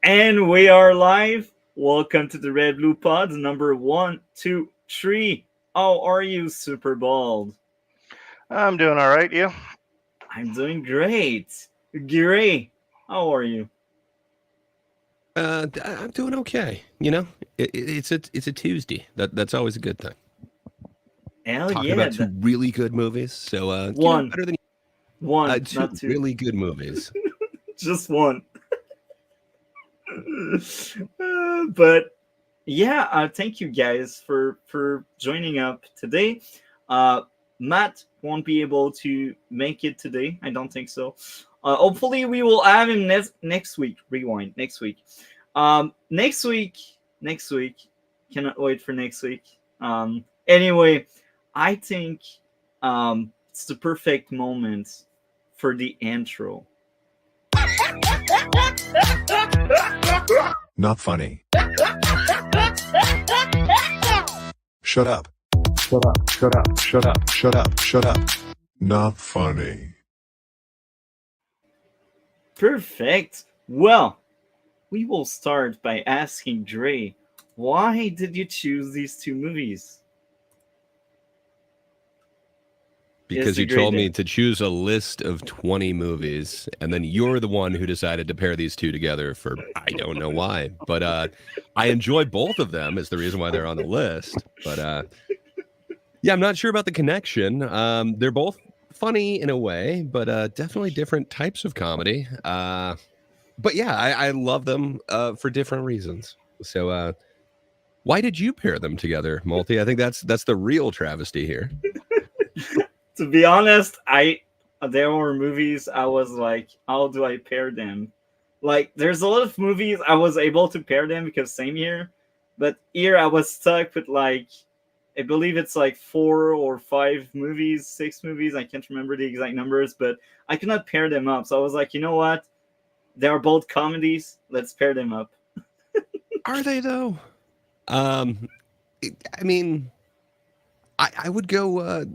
And we are live. Welcome to the RedBlue Pod number 123. How are you, Superbald? I'm doing all right. You? I'm doing great. Gray, how are you? I'm doing okay. You know, it's a Tuesday. That's always a good thing. Hell Talking yeah. about two really good movies. So One. better than One, two not two. really good movies. Just one. But yeah, thank you guys for joining up today. Uh, Matt won't be able to make it today. I don't think so. Hopefully, we will have him next week. Rewind next week. Next week. Next week. Cannot wait for next week. Anyway, I think it's the perfect moment for the intro. Not funny. Shut up. Shut up. Shut up. Shut up. Shut up. Shut up. Not funny. Perfect. Well, we will start by asking Dre, why did you choose these two movies? Because you told me to choose a list of 20 movies, and then you're the one who decided to pair these two together for I don't know why. But I enjoy both of them is the reason why they're on the list. But yeah, I'm not sure about the connection. They're both funny in a way, but definitely different types of comedy. But yeah, I love them for different reasons. So why did you pair them together, Multi? I think that's the real travesty here. To be honest, there were movies I was like, how do I pair them? Like, there's a lot of movies I was able to pair them because same year, but here I was stuck with like, I believe it's like 4 or 5 movies, 6 movies. I can't remember the exact numbers, but I could not pair them up. So I was like, you know what? They are both comedies. Let's pair them up. Are they though? I mean, I would go.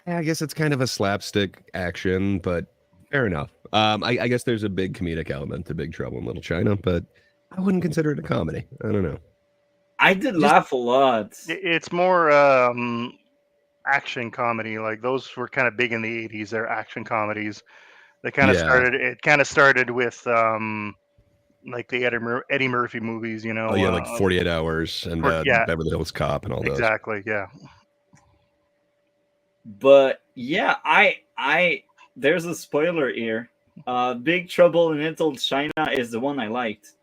Yeah, I guess it's kind of a slapstick action, but fair enough. I guess there's a big comedic element to Big Trouble in Little China, but I wouldn't consider it a comedy. I don't know. I did laugh a lot. It's more action comedy. Like those were kind of big in the '80s. They're action comedies. They kind of started. It kind of started with like the Eddie Murphy movies. You know. Oh yeah, like 48 Hours and Beverly Hills Cop and all those. Exactly. Yeah. But yeah, I there's a spoiler here. Big Trouble in Little China is the one I liked.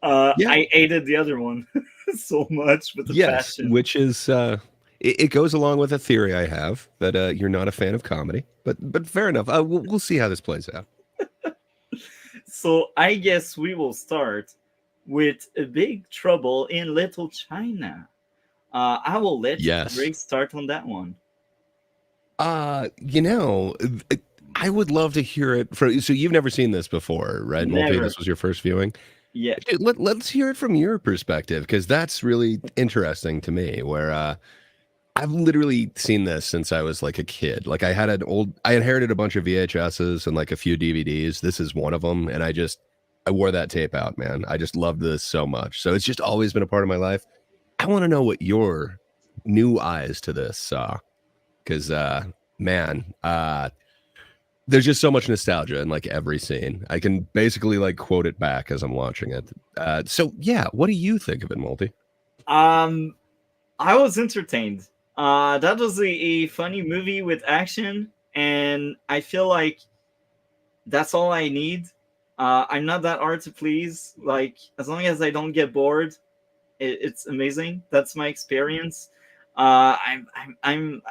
I hated the other one so much with the passion. Which is it goes along with a theory I have that you're not a fan of comedy, but fair enough. We'll see how this plays out. So I guess we will start with a Big Trouble in Little China. I will let Ray start on that one. You know, I would love to hear it from. So you've never seen this before, right? Multi, this was your first viewing. Yeah. Dude, let's hear it from your perspective because that's really interesting to me. Where I've literally seen this since I was like a kid. Like I inherited a bunch of VHSs and like a few DVDs. This is one of them, and I wore that tape out, man. I just loved this so much. So it's just always been a part of my life. I want to know what your new eyes to this saw. Because, man, there's just so much nostalgia in like every scene. I can basically like quote it back as I'm watching it. So, yeah, what do you think of it, Multi? I was entertained. That was a funny movie with action, and I feel like that's all I need. I'm not that hard to please. Like, as long as I don't get bored, it's amazing. That's my experience. I'm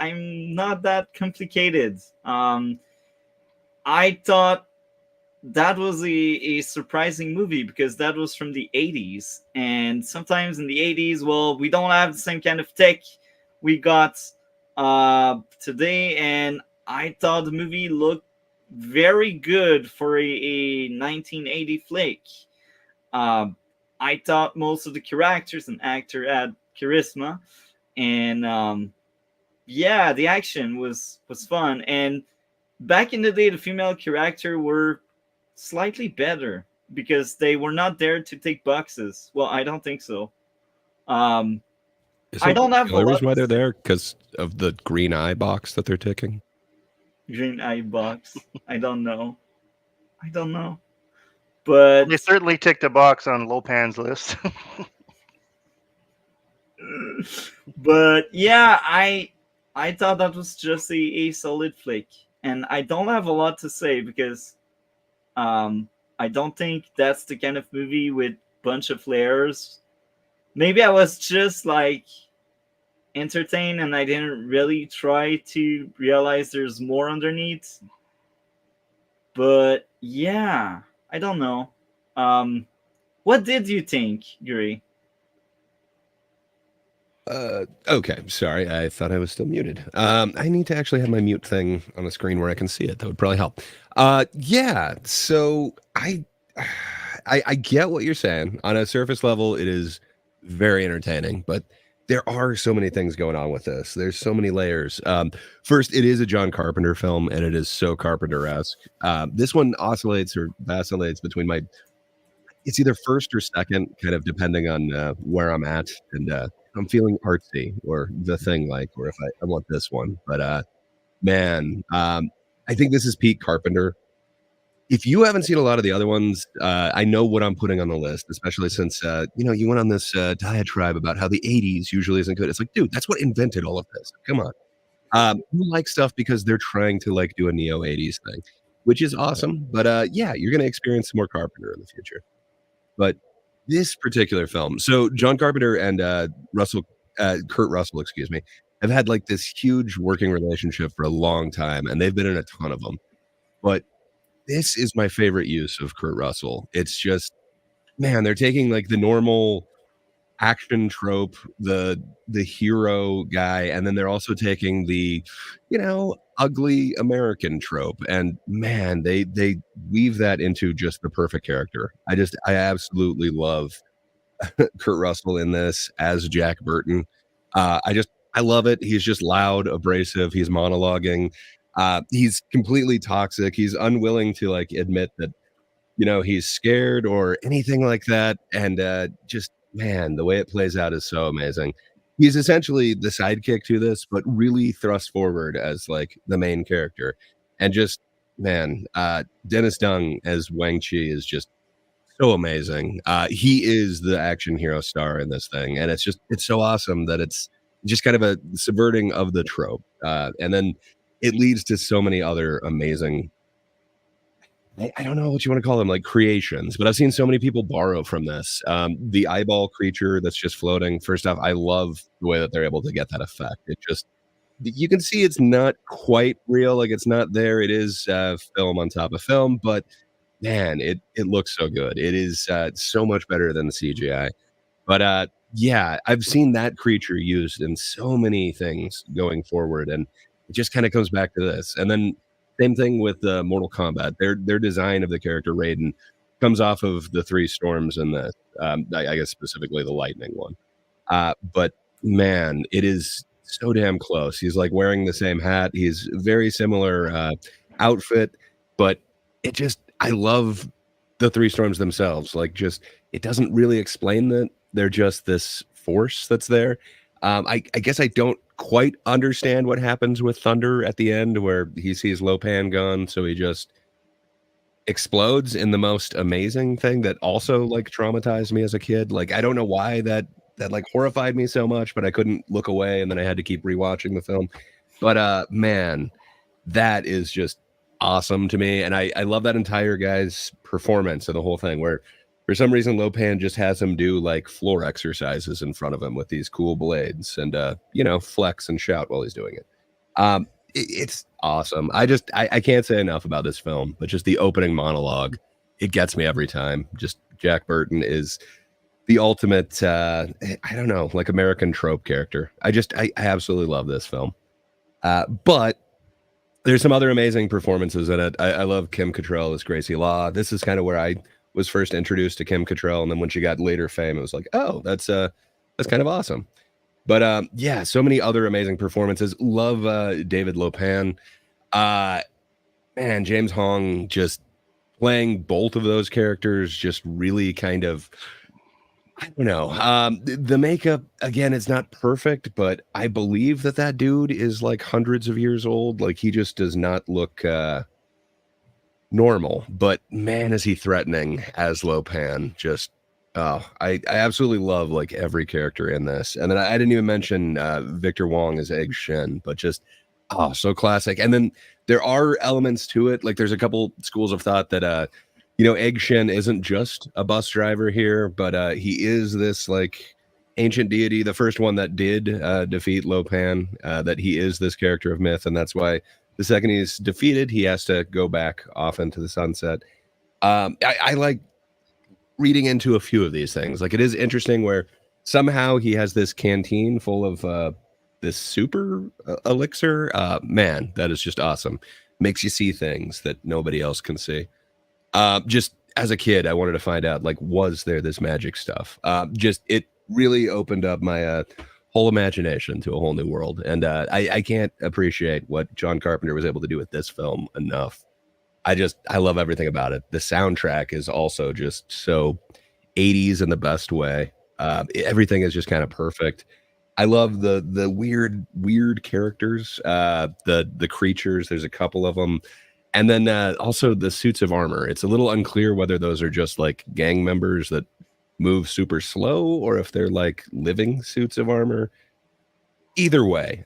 not that complicated. I thought that was a surprising movie because that was from the 80s, and sometimes in the 80s, well, we don't have the same kind of tech we got today, and I thought the movie looked very good for a 1980 flick. I thought most of the characters and actor had charisma, and yeah, the action was fun. And back in the day, the female character were slightly better because they were not there to take boxes. Well, I don't think so. Um, I don't have the a only lot reason why to they're there because of the green eye box that they're ticking. green eye box. I don't know. But They certainly ticked a box on Lopan's list. but yeah, I thought that was just a solid flick, and I don't have a lot to say because I don't think that's the kind of movie with bunch of layers. Maybe I was just like entertained and I didn't really try to realize there's more underneath. But yeah, I don't know. What did you think, Guri? Okay, sorry. I thought I was still muted. I need to actually have my mute thing on the screen where I can see it. That would probably help. Yeah. So I get what you're saying. On a surface level, it is very entertaining, but there are so many things going on with this. There's so many layers. First, it is a John Carpenter film, and it is so Carpenter-esque. This one oscillates or vacillates between my. It's either first or second, kind of depending on where I'm at, and I'm feeling artsy or the thing like, or if I want this one. But man, I think this is Pete Carpenter. If you haven't seen a lot of the other ones, I know what I'm putting on the list, especially since you went on this diatribe about how the '80s usually isn't good. It's like, dude, that's what invented all of this. Come on. You like stuff because they're trying to like do a neo '80s thing, which is awesome. But yeah, you're gonna experience some more Carpenter in the future. But this particular film, so John Carpenter and Kurt Russell, excuse me, have had like this huge working relationship for a long time, and they've been in a ton of them. But this is my favorite use of Kurt Russell. It's just, man, they're taking like the normal action trope, the hero guy, and then they're also taking the, ugly American trope, and man, they weave that into just the perfect character. I absolutely love Kurt Russell in this as Jack Burton. I love it. He's just loud, abrasive. He's monologuing. He's completely toxic. He's unwilling to like admit that he's scared or anything like that. And just man, the way it plays out is so amazing. He's essentially the sidekick to this, but really thrust forward as like the main character. And just man, Dennis Dung as Wang Chi is just so amazing. He is the action hero star in this thing, and it's so awesome that it's just kind of a subverting of the trope, and then it leads to so many other amazing. I don't know what you want to call them, like creations, but I've seen so many people borrow from this. The eyeball creature that's just floating. First off, I love the way that they're able to get that effect. It just, you can see it's not quite real, like it's not there. It is film on top of film, but man, it looks so good. It is so much better than the CGI. But yeah, I've seen that creature used in so many things going forward, and it just kind of comes back to this. And then same thing with Mortal Kombat. Their design of the character Raiden comes off of the three storms in this. I guess specifically the lightning one. But man, it is so damn close. He's like wearing the same hat. He's very similar outfit, but it just, I love the three storms themselves. Like, just, it doesn't really explain that they're just this force that's there. I guess I don't quite understand what happens with Thunder at the end, where he sees Lopan gone, so he just explodes in the most amazing thing that also like traumatized me as a kid. Like, I don't know why that like horrified me so much, but I couldn't look away, and then I had to keep rewatching the film. But man, that is just awesome to me, and I love that entire guy's performance of the whole thing, where for some reason Lopan just has him do like floor exercises in front of him with these cool blades and flex and shout while he's doing it. It's awesome. I can't say enough about this film, but just the opening monologue, it gets me every time. Just Jack Burton is the ultimate I don't know, like American trope character. I absolutely love this film. But there's some other amazing performances in it. I love Kim Cattrall as Gracie Law. This is kind of where I was first introduced to Kim Cattrall, and then when she got later fame, it was like, oh, that's kind of awesome. But yeah, so many other amazing performances. Love David Lopan. Man, James Hong just playing both of those characters just really kind of, I don't know. The makeup again, it's not perfect, but I believe that dude is like hundreds of years old. Like he just does not look normal. But man, is he threatening as Lopan. Just I absolutely love like every character in this. And then I didn't even mention Victor Wong as Egg Shen, but just so classic. And then there are elements to it. Like there's a couple schools of thought that Egg Shen isn't just a bus driver here, but he is this like ancient deity, the first one that did defeat Lopan, that he is this character of myth, and that's why the second he's defeated, he has to go back off into the sunset. I like reading into a few of these things. Like it is interesting where somehow he has this canteen full of this super elixir. Man, that is just awesome. Makes you see things that nobody else can see. Just as a kid, I wanted to find out, like, was there this magic stuff? Just it really opened up my whole imagination to a whole new world. And I can't appreciate what John Carpenter was able to do with this film enough. I love everything about it. The soundtrack is also just so 80s in the best way. Everything is just kind of perfect. I love the weird characters, the creatures. There's a couple of them. And then also the suits of armor. It's a little unclear whether those are just like gang members that move super slow or if they're like living suits of armor. Either way,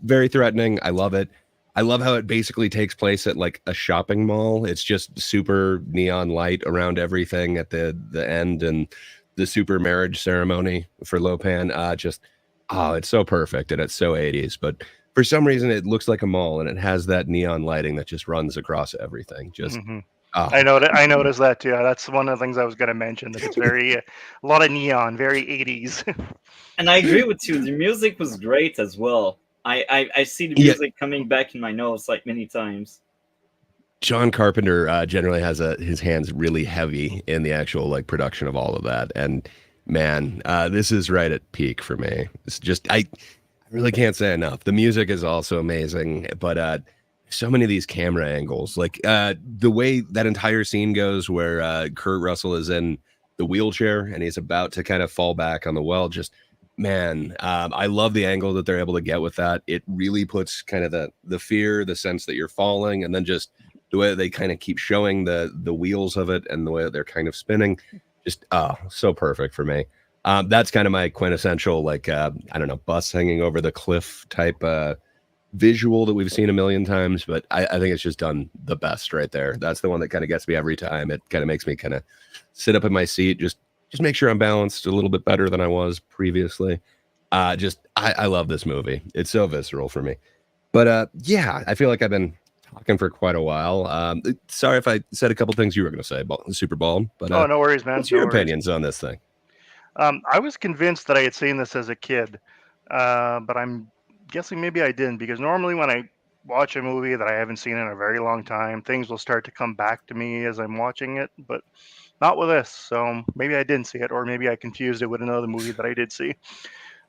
very threatening. I love it. I love how it basically takes place at like a shopping mall. It's just super neon light around everything at the end, and the super marriage ceremony for Lopan. It's so perfect and it's so 80s. But for some reason, it looks like a mall and it has that neon lighting that just runs across everything. I noticed that too. That's one of the things I was going to mention. That it's very a lot of neon, very 80s. And I agree with you. The music was great as well. I see the music coming back in my nose like many times. John Carpenter generally has his hands really heavy in the actual like production of all of that. And man, this is right at peak for me. It's just I really can't say enough. The music is also amazing, but so many of these camera angles, like the way that entire scene goes where Kurt Russell is in the wheelchair and he's about to kind of fall back on the well. Just man, I love the angle that they're able to get with that. It really puts kind of the fear, the sense that you're falling, and then just the way that they kind of keep showing the wheels of it and the way that they're kind of spinning. Just so perfect for me. That's kind of my quintessential, like, I don't know, bus hanging over the cliff type visual that we've seen a million times, but I think it's just done the best right there. That's the one that kind of gets me every time. It kind of makes me kind of sit up in my seat, just make sure I'm balanced a little bit better than I was previously. I love this movie. It's so visceral for me. But yeah, I feel like I've been talking for quite a while. Sorry if I said a couple things you were going to say about Superbald, but no worries, man. What's your opinions on this thing? I was convinced that I had seen this as a kid, but I'm guessing maybe I didn't, because normally when I watch a movie that I haven't seen in a very long time, things will start to come back to me as I'm watching it, but not with this. So maybe I didn't see it, or maybe I confused it with another movie that I did see.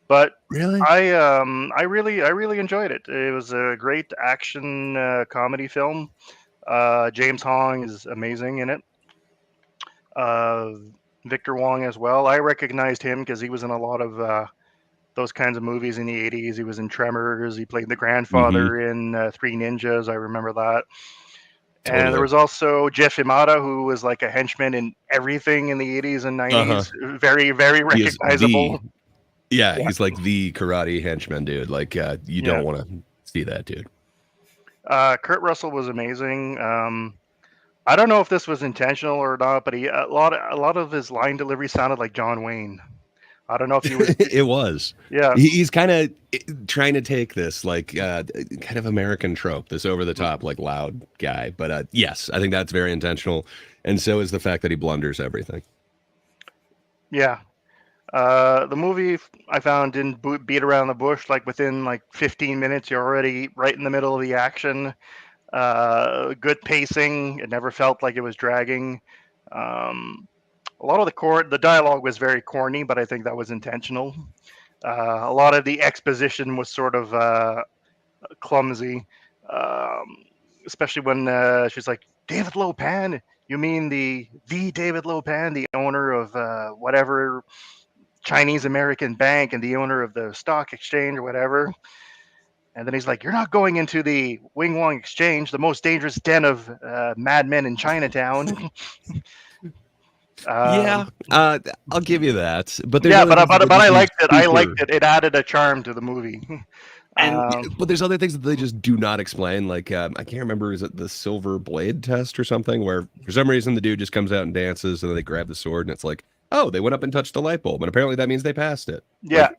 But really, I really enjoyed it. It was a great action comedy film. James Hong is amazing in it. Victor Wong as well. I recognized him because he was in a lot of those kinds of movies in the 80s. He was in Tremors. He played the grandfather in Three Ninjas. I remember that. Totally. And there was also Jeff Imada, who was like a henchman in everything in the 80s and 90s. Very, very recognizable. He's like the karate henchman dude. Like you don't want to see that dude. Kurt Russell was amazing. I don't know if this was intentional or not, but a lot of his line delivery sounded like John Wayne. I don't know if he was. It was. Yeah. He's kind of trying to take this like kind of American trope, this over the top, like loud guy. But yes, I think that's very intentional. And so is the fact that he blunders everything. Yeah. The movie I found didn't beat around the bush. Like within like 15 minutes, you're already right in the middle of the action. Good pacing. It never felt like it was dragging. A lot of the dialogue was very corny, but I think that was intentional. A lot of the exposition was sort of clumsy, especially when she's like, David Lopan, You mean the David Lopan, the owner of whatever Chinese American bank and the owner of the stock exchange or whatever?" And then he's like, "You're not going into the Wing Wong Exchange, the most dangerous den of madmen in Chinatown." Yeah, I'll give you that. But there's Yeah, other things that they but I just do liked it. I super. liked it. It added a charm to the movie. And But there's other things that they just do not explain. Like I can't remember, is it the silver blade test or something, where for some reason the dude just comes out and dances, and then they grab the sword, and it's like, oh, they went up and touched the light bulb, and apparently that means they passed it. Yeah,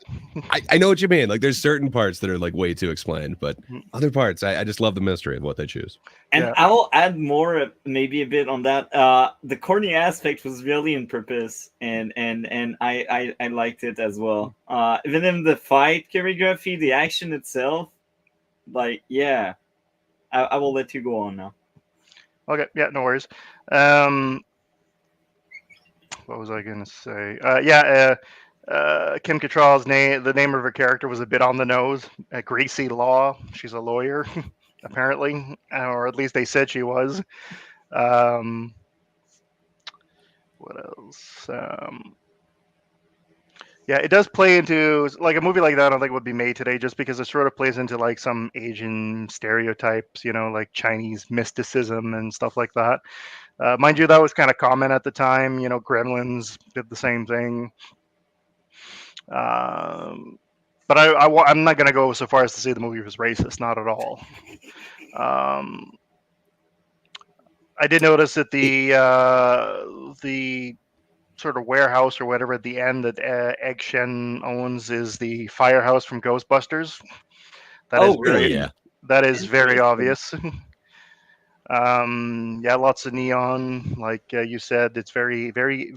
Like, I know what you mean. Like there's certain parts that are like way too explained, but other parts, I just love the mystery of what they choose. Yeah. I will add more, maybe a bit on that. The corny aspect was really on purpose, and I liked it as well. Even in the fight choreography, the action itself, like, yeah. I will let you go on now. Okay. Yeah. No worries. What was I gonna say? Kim Cattrall's name, the name of her character was a bit on the nose. Gracie Law. She's a lawyer, apparently, or at least they said she was. What else? Yeah, it does play into like a movie like that. I don't think would be made today, just because it sort of plays into like some Asian stereotypes, like Chinese mysticism and stuff like that. Mind you, that was kind of common at the time. Gremlins did the same thing. But I'm not going to go so far as to say the movie was racist. Not at all. I did notice that the sort of warehouse or whatever at the end that Egg Shen owns is the firehouse from Ghostbusters. Really? Yeah. That is very Interesting. obvious. Yeah, lots of neon, like you said. It's very, very.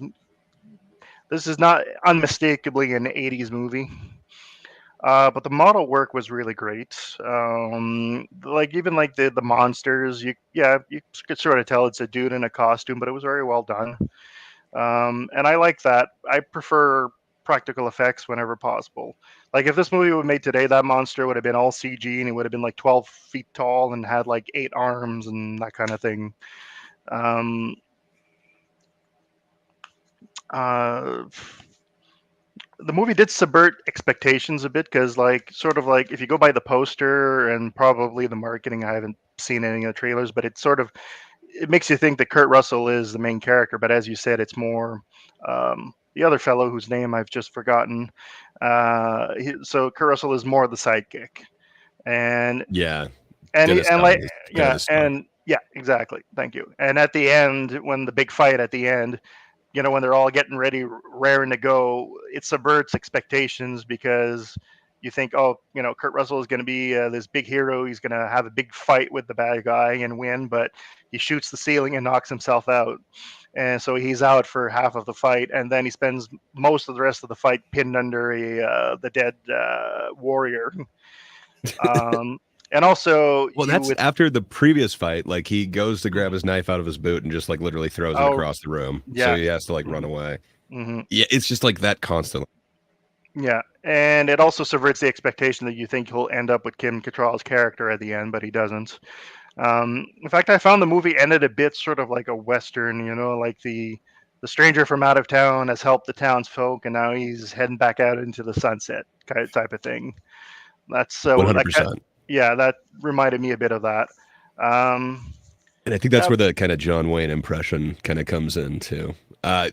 This is not unmistakably an '80s movie. But the model work was really great. Like even like the monsters, you could sort of tell it's a dude in a costume, but it was very well done. And I like that. I prefer practical effects whenever possible. Like if this movie were made today, that monster would have been all CG and it would have been like 12 feet tall and had like 8 arms and that kind of thing. Uh, the movie did subvert expectations a bit because like sort of like if you go by the poster and probably the marketing, I haven't seen any of the trailers, but it makes you think that Kurt Russell is the main character, but as you said, it's more the other fellow whose name I've just forgotten. So Kurt Russell is more the sidekick, and Yeah. and Dennis and Dunn like is kind of yeah, the star. and yeah, exactly. Thank you. And at the end, when the big fight at the end, when they're all getting ready, raring to go, it subverts expectations because you think, oh, Kurt Russell is going to be this big hero. He's going to have a big fight with the bad guy and win, but he shoots the ceiling and knocks himself out. And so he's out for half of the fight, and then he spends most of the rest of the fight pinned under the dead warrior. And also, Well, you that's with after the previous fight. Like he goes to grab his knife out of his boot and just like literally throws it oh across the room. So yeah, he has to like run away. hmm Yeah, it's just like that constantly. yeah, and it also subverts the expectation that you think he'll end up with Kim Cattrall's character at the end, but he doesn't. In fact, I found the movie ended a bit sort of like a western, like the stranger from out of town has helped the townsfolk, and now he's heading back out into the sunset kind of type of thing. That's so that 100%. yeah, that reminded me a bit of that. Um, And I think that's yeah, where the kind of John Wayne impression kind of comes in too.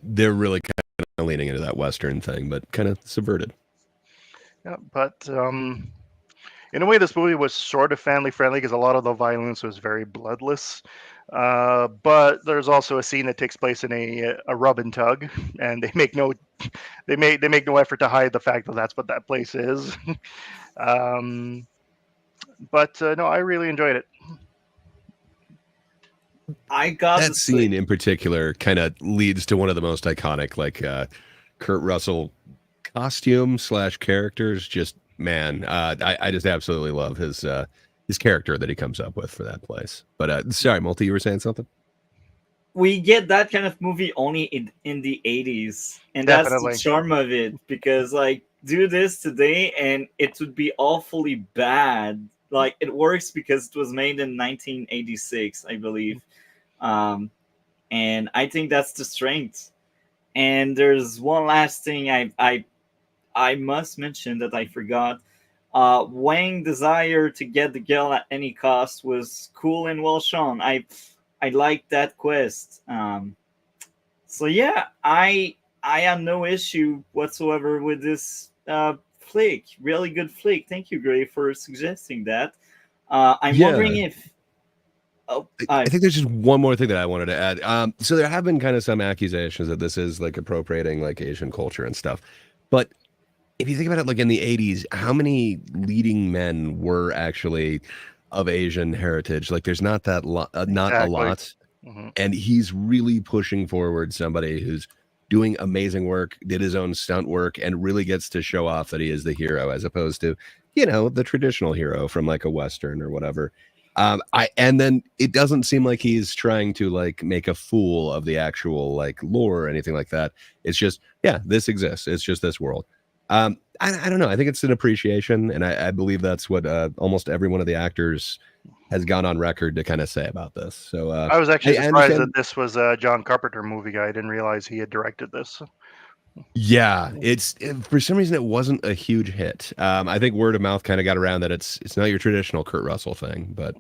They're really kind of leaning into that Western thing, but kind of subverted. yeah, but in a way, this movie was sort of family friendly because a lot of the violence was very bloodless. But there's also a scene that takes place in a rub and tug, and they make no effort to hide the fact that that's what that place is. um, but no, I really enjoyed it. I got That to scene say, in particular kind of leads to one of the most iconic, like Kurt Russell costume / characters. Just man, I just absolutely love his character that he comes up with for that place. But sorry, Multi, you were saying something? we get that kind of movie only in the 80s, and that's the Definitely. charm of it, because like do this today and it would be awfully bad. Like it works because it was made in 1986, I believe. um and I think that's the strength. And there's one last thing I must mention that I forgot. Wang desire to get the girl at any cost was cool and well shown. I liked that quest. So yeah, I have no issue whatsoever with this flick. Really good flick. Thank you, Gray, for suggesting that. I'm wondering if. Oh, I think there's just one more thing that I wanted to add. So there have been kind of some accusations that this is like appropriating like Asian culture and stuff. But if you think about it, like in the 80s, how many leading men were actually of Asian heritage? Like there's not that not a lot. And he's really pushing forward somebody who's doing amazing work, did his own stunt work, and really gets to show off that he is the hero as opposed to, you know, the traditional hero from like a Western or whatever. And then it doesn't seem like he's trying to like make a fool of the actual like lore or anything like that. It's just, yeah, this exists. It's just this world. I don't know. I think it's an appreciation, and I believe that's what almost every one of the actors has gone on record to kind of say about this. So I was actually surprised that this was a John Carpenter movie. I didn't realize he had directed this. Yeah, for some reason it wasn't a huge hit. I think word of mouth kind of got around that it's not your traditional Kurt Russell thing, but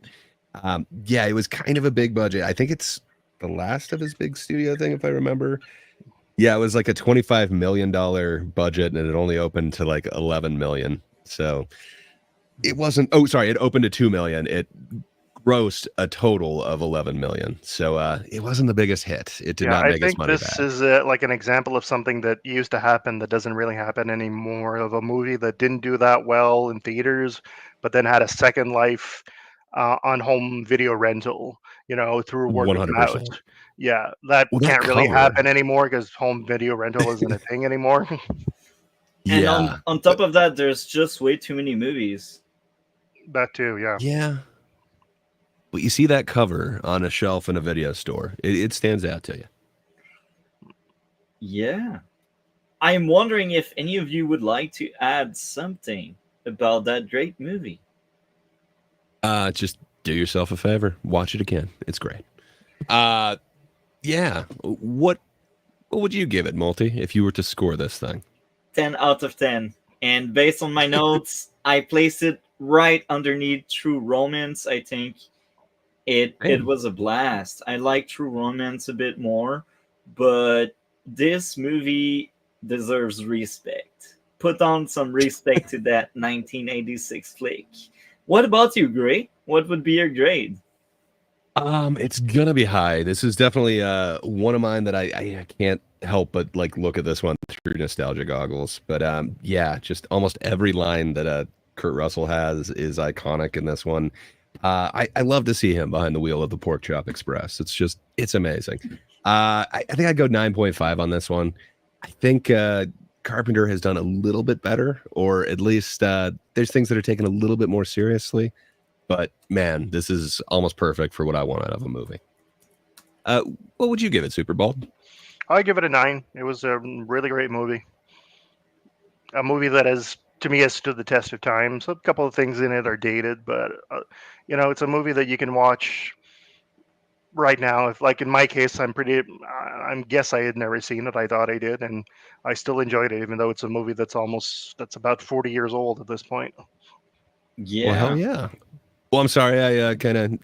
yeah, it was kind of a big budget. I think it's the last of his big studio thing, if I remember. Yeah, it was like a $25 million budget, and it only opened to like 11 million. So it wasn't. Oh, sorry, it opened to 2 million. It grossed a total of 11 million. So it wasn't the biggest hit. It did not make its money back. I think this is like an example of something that used to happen that doesn't really happen anymore, of a movie that didn't do that well in theaters, but then had a second life on home video rental, you know, through word of mouth. Yeah, that can't really happen anymore because home video rental isn't a thing anymore. And on top of that, there's just way too many movies. That too, yeah. Yeah. But you see that cover on a shelf in a video store. It stands out to you. Yeah. I'm wondering if any of you would like to add something about that great movie. Just do yourself a favor. Watch it again. It's great. Yeah. What would you give it, Multi, if you were to score this thing? 10 out of 10. And based on my notes, I placed it right underneath True Romance. I think it was a blast. I like True Romance a bit more, but this movie deserves respect. Put on some respect to that 1986 flick. What about you, Gray? What would be your grade? It's gonna be high. This is definitely one of mine that I can't help but like look at this one through nostalgia goggles. But yeah, just almost every line that Kurt Russell has is iconic in this one. I love to see him behind the wheel of the Pork Chop Express. It's amazing. I think I'd go 9.5 on this one. I think Carpenter has done a little bit better, or at least there's things that are taken a little bit more seriously. But man, this is almost perfect for what I want out of a movie. What would you give it, Superbald? I give it a 9. It was a really great movie. A movie that has stood the test of time. So a couple of things in it are dated, but you know, it's a movie that you can watch right now. If, like in my case, I guess I had never seen it. I thought I did, and I still enjoyed it, even though it's a movie that's about 40 years old at this point. Yeah. Well, hell yeah. Well, I'm sorry I kind of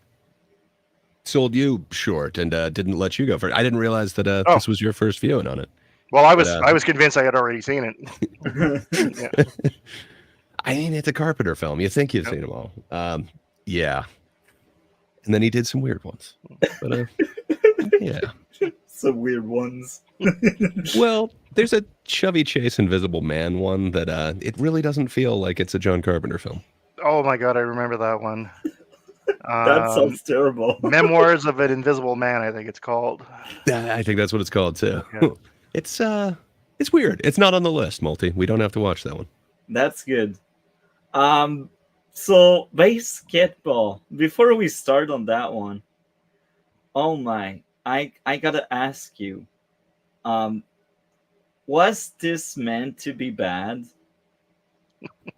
sold you short and didn't let you go first. I didn't realize that this was your first viewing on it. Well, I was convinced I had already seen it. Yeah. I mean, it's a Carpenter film. You think you've seen them all. Yeah. And then he did some weird ones. But yeah. Some weird ones. Well, there's a Chevy Chase Invisible Man one that it really doesn't feel like it's a John Carpenter film. Oh my God, I remember that one. That sounds terrible. Memoirs of an Invisible Man, I think it's called. I think that's what it's called too. Yeah. It's weird. It's not on the list, Multi. We don't have to watch that one. That's good. So Baseketball. Before we start on that one, oh my, I gotta ask you, was this meant to be bad?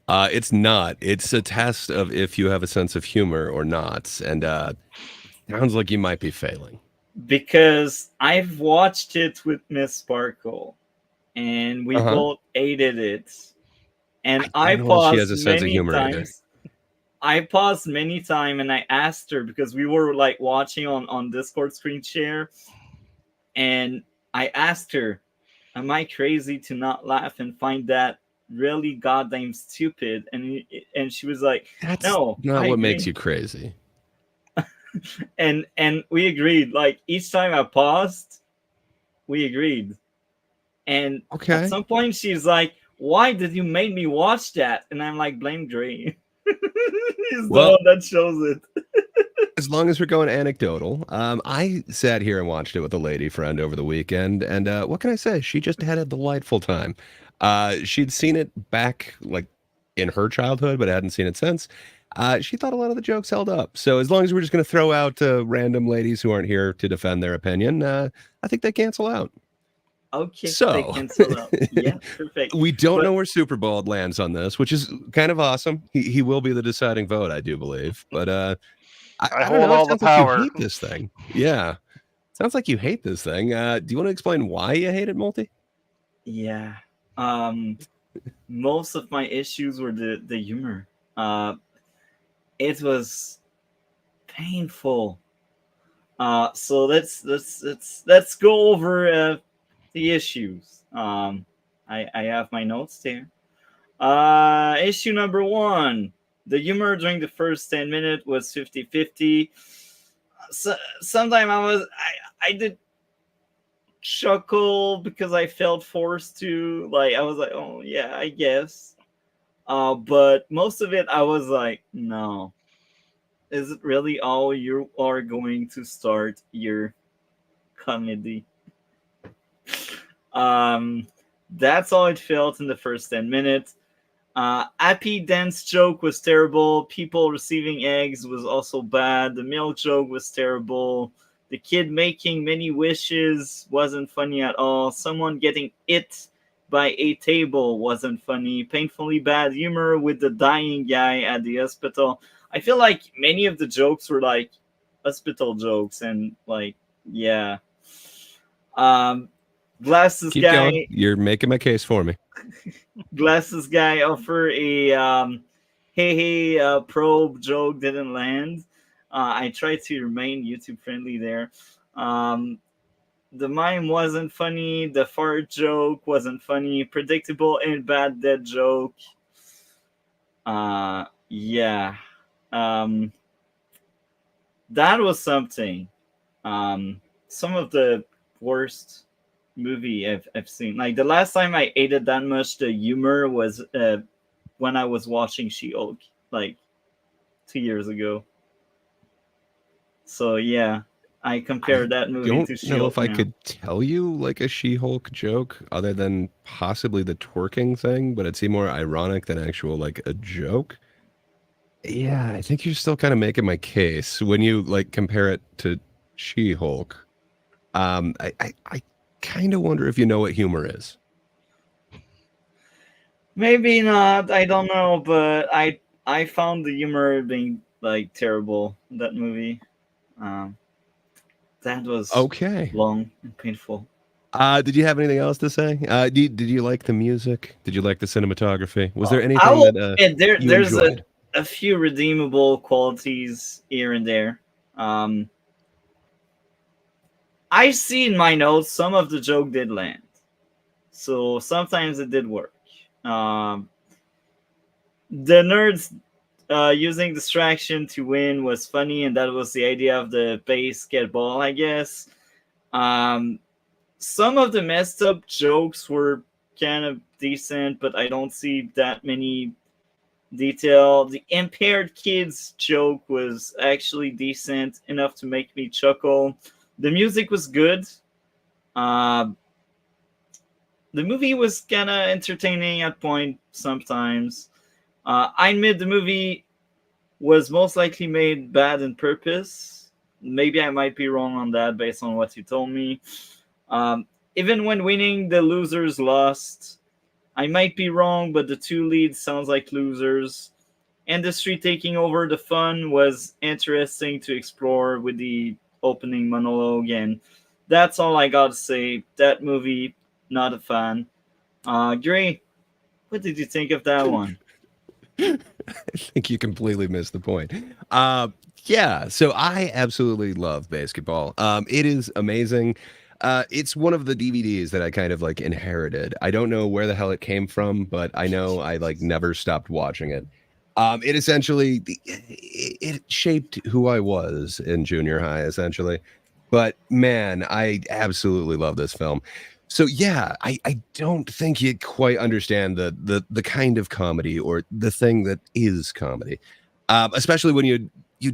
It's not. It's a test of if you have a sense of humor or not, and sounds like you might be failing. because I've watched it with Miss Sparkle, and we Uh-huh. both hated it. And I I don't know if she has paused a sense of many humor either. times. I paused many times, and I asked her because we were like watching on Discord screen share, and I asked her, "Am I crazy to not laugh and find that really goddamn stupid?" And she was like, That's "No, not I what makes agree." you crazy. And we agreed. Like each time I paused, we agreed. And at Okay. some point, she's like, "Why did you make me watch that?" And I'm like, "Blame Dre. He's the Well, one that shows it." as long as we're going anecdotal, I sat here and watched it with a lady friend over the weekend, and what can I say? She just had a delightful time. She'd seen it back like in her childhood, but hadn't seen it since. She thought a lot of the jokes held up. So as long as we're just going to throw out random ladies who aren't here to defend their opinion, I think they cancel out. Okay, they So cancel out. Yeah, perfect. we don't But know where Superbald lands on this, which is kind of awesome. He will be the deciding vote, I do believe. But I I don't hold know. It all the sounds like you power. hate this thing. Yeah. Sounds like you hate this thing. Do you want to explain why you hate it, Multi? yeah, um, most of my issues were the humor. Uh, it was painful. So let's go over the issues. I have my notes there. Issue number one. The humor during the first 10 minutes was 50-50. So, sometime I did chuckle because I felt forced to. Like, I was like, oh, yeah, I guess. But most of it, I was like, no. Is it really all you are going to start your comedy? Um, that's all it felt in the first 10 minutes. Happy dance joke was terrible. People receiving eggs was also bad. The milk joke was terrible. The kid making many wishes wasn't funny at all. Someone getting hit by a table wasn't funny. Painfully bad humor with the dying guy at the hospital. I feel like many of the jokes were like hospital jokes, and like, yeah. Um, glasses Keep going. guy You're making my case for me. Glasses guy offer a hey probe joke didn't land. I tried to remain YouTube friendly there. Um, the mime wasn't funny. The fart joke wasn't funny. Predictable and bad dead joke. Yeah. Um, that was something. Some of the worst movie I've seen. Like the last time I ate it that much, the humor was when I was watching She-Hulk, like 2 years ago. So yeah, I compared I that movie don't to know if She-Hulk I now. could tell you like a She-Hulk joke other than possibly the twerking thing, but it seemed more ironic than actual like a joke. Yeah, I think you're still kind of making my case when you like compare it to She-Hulk. I kind of wonder if you know what humor is. Maybe not. I don't know, but I found the humor being like terrible in that movie. Um, that was Okay. long and painful. Did you have anything else to say? Did you like the music? Did you like the cinematography? Was there I anything will that admit you there's enjoyed? a few redeemable qualities here and there. I see in my notes some of the joke did land, so sometimes it did work. Um, the nerds using distraction to win was funny, and that was the idea of the Baseketball, I guess. Um, some of the messed up jokes were kind of decent, but I don't see that many detail. The impaired kids joke was actually decent enough to make me chuckle. The music was good. Uh, the movie was kind of entertaining at point sometimes. I admit the movie was most likely made bad on purpose. Maybe I might be wrong on that based on what you told me. Um, Even when winning, the losers lost. I might be wrong, but the two leads sounds like losers. Industry taking over the fun was interesting to explore with the opening monologue, and that's all I gotta say. That movie, not a fan. Gray, what did you think of that one? I think you completely missed the point. Yeah, so I absolutely love Basketball. It is amazing. It's one of the DVDs that I kind of like inherited. I don't know where the hell it came from, but I know I like never stopped watching it. It essentially it shaped who I was in junior high, essentially. But man, I absolutely love this film. So yeah, I don't think you quite understand the kind of comedy or the thing that is comedy, especially when you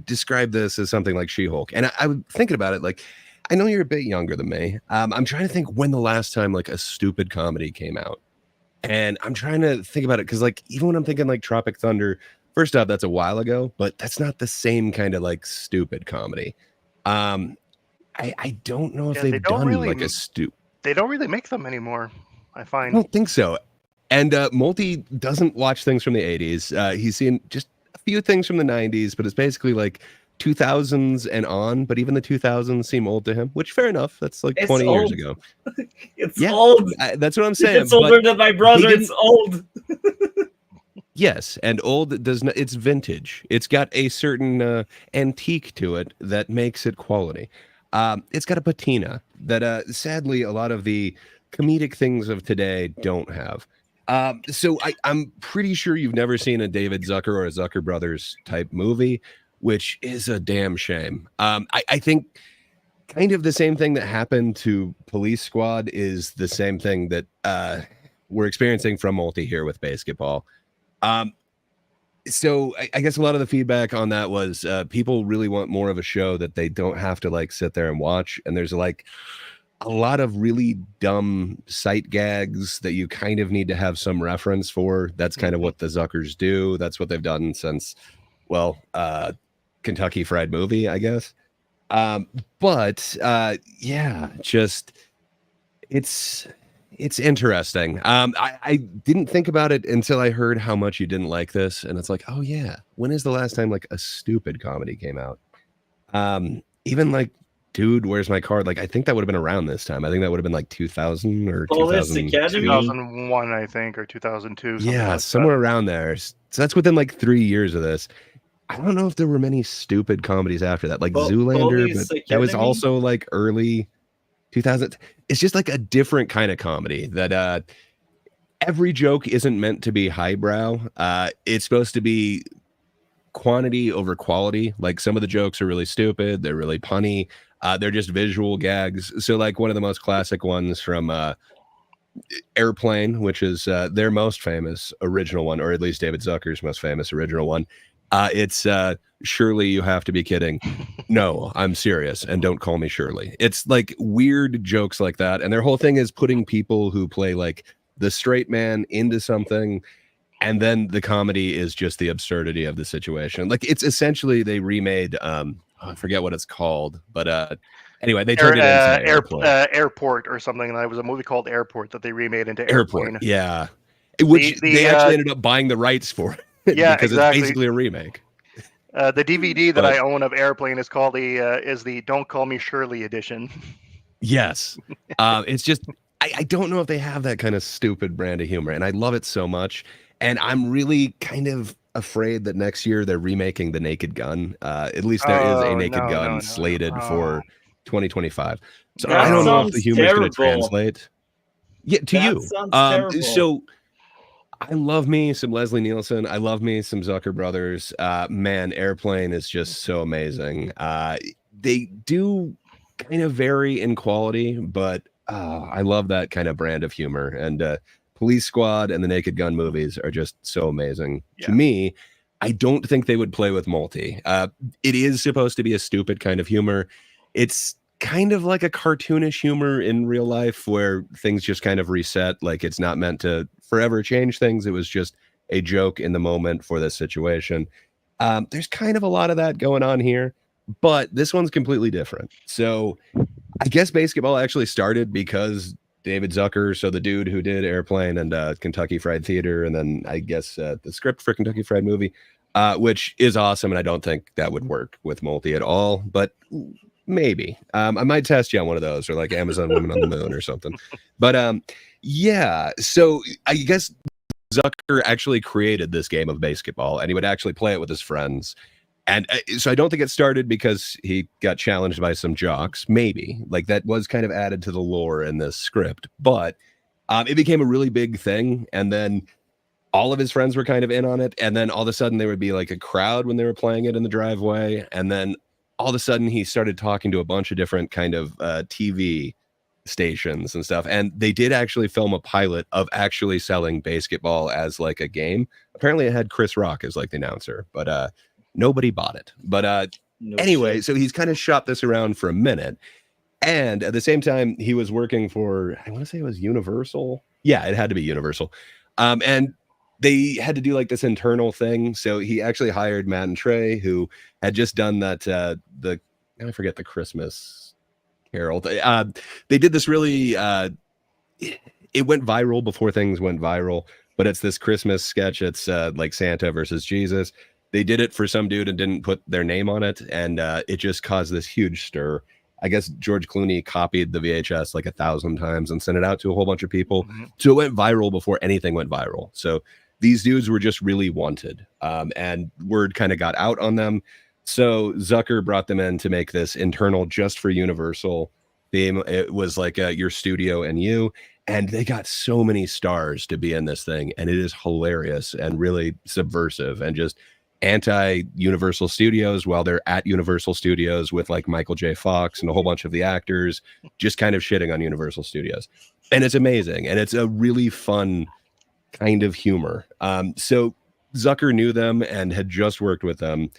describe this as something like She-Hulk. And I was thinking about it, like I know you're a bit younger than me. I'm trying to think when the last time like a stupid comedy came out, and I'm trying to think about it because like even when I'm thinking like Tropic Thunder, first off, that's a while ago, but that's not the same kind of like stupid comedy. Um, I don't know if They they've don't done really like a stupid. They don't really make them anymore, I I find. don't think so. And Multi doesn't watch things from the 80s. He's seen just a few things from the 90s, but it's basically like 2000s and on. But even the 2000s seem old to him, which fair enough. That's like It's 20 years old. ago. It's Yeah, old. that's what I'm If saying. it's older But than my brother, didn't- it's old. yes, and old does not. It's vintage. It's got a certain antique to it that makes it quality. It's got a patina that sadly a lot of the comedic things of today don't have. So I'm pretty sure you've never seen a David Zucker or a Zucker Brothers type movie, which is a damn shame. I think kind of the same thing that happened to Police Squad is the same thing that we're experiencing from Multi here with Basketball. So I guess a lot of the feedback on that was people really want more of a show that they don't have to like sit there and watch. And there's like a lot of really dumb sight gags that you kind of need to have some reference for. That's kind of what the Zuckers do. That's what they've done since, well, Kentucky Fried Movie, I guess. But yeah, just it's interesting. I didn't think about it until I heard how much you didn't like this, and it's like, oh yeah, when is the last time like a stupid comedy came out? Even like, dude, where's my card? Like, I think that would have been around this time. I think that would have been like 2000 or Police 2002. Academy? 2001, I think, or 2002. something Yeah, like somewhere around there. So that's within like 3 years of this. I don't know if there were many stupid comedies after that, like Zoolander, Police but that was Academy? also like early 2000. It's just like a different kind of comedy that every joke isn't meant to be highbrow. It's supposed to be quantity over quality. Like some of the jokes are really stupid, they're really punny, they're just visual gags. So like one of the most classic ones from Airplane, which is their most famous original one, or at least David Zucker's most famous original one. It's surely you have to be kidding. No, I'm serious, and don't call me Shirley. It's like weird jokes like that, and their whole thing is putting people who play like the straight man into something, and then the comedy is just the absurdity of the situation. Like it's essentially they remade I forget what it's called, but anyway, they turned it into Airplane. Airport or something. That was a movie called Airport that they remade into Airport, Airplane. yeah. Which they actually ended up buying the rights for. Yeah, because exactly. it's basically a remake. The DVD that I own of Airplane is called the Don't Call Me Shirley edition. Yes. It's just I don't know if they have that kind of stupid brand of humor, and I love it so much. And I'm really kind of afraid that next year they're remaking The Naked Gun. At least there is a Naked Gun slated for 2025. So That I don't know if the sounds humor is going to terrible. translate. Yeah, to That you. sounds terrible. So I love me some Leslie Nielsen. I love me some Zucker Brothers. Man, Airplane is just so amazing. They do kind of vary in quality, but I love that kind of brand of humor. And Police Squad and the Naked Gun movies are just so amazing. Yeah. To me, I don't think they would play with Multi. It is supposed to be a stupid kind of humor. It's kind of like a cartoonish humor in real life where things just kind of reset. Like it's not meant to forever change things. It was just a joke in the moment for this situation. There's kind of a lot of that going on here, but this one's completely different. So I guess Basketball actually started because David Zucker, so the dude who did Airplane and Kentucky Fried Theater, and then I guess the script for Kentucky Fried Movie, which is awesome, and I don't think that would work with Multi at all. But Maybe. I might test you on one of those, or like Amazon Women on the Moon or something. But yeah. So I guess Zucker actually created this game of basketball, and he would actually play it with his friends. And so I don't think it started because he got challenged by some jocks. Maybe like that was kind of added to the lore in this script, but it became a really big thing. And then all of his friends were kind of in on it. And then all of a sudden there would be like a crowd when they were playing it in the driveway. And then all of a sudden he started talking to a bunch of different kind of TV stations and stuff. And they did actually film a pilot of actually selling basketball as like a game. Apparently it had Chris Rock as like the announcer, but nobody bought it. But anyway, so he's kind of shot this around for a minute. And at the same time, he was working for, I want to say it was Universal. Yeah, it had to be Universal. And they had to do like this internal thing. So he actually hired Matt and Trey, who had just done that, I forget the Christmas Carol. They did this really, it went viral before things went viral, but it's this Christmas sketch. It's like Santa versus Jesus. They did it for some dude and didn't put their name on it. And it just caused this huge stir. I guess George Clooney copied the VHS like 1,000 times and sent it out to a whole bunch of people. Mm-hmm. So it went viral before anything went viral. So these dudes were just really wanted. And word kind of got out on them. So Zucker brought them in to make this internal just for Universal theme. It was like your studio and you. And they got so many stars to be in this thing. And it is hilarious and really subversive and just anti-Universal Studios while they're at Universal Studios with like Michael J. Fox and a whole bunch of the actors just kind of shitting on Universal Studios. And it's amazing. And it's a really fun kind of humor. So Zucker knew them and had just worked with them.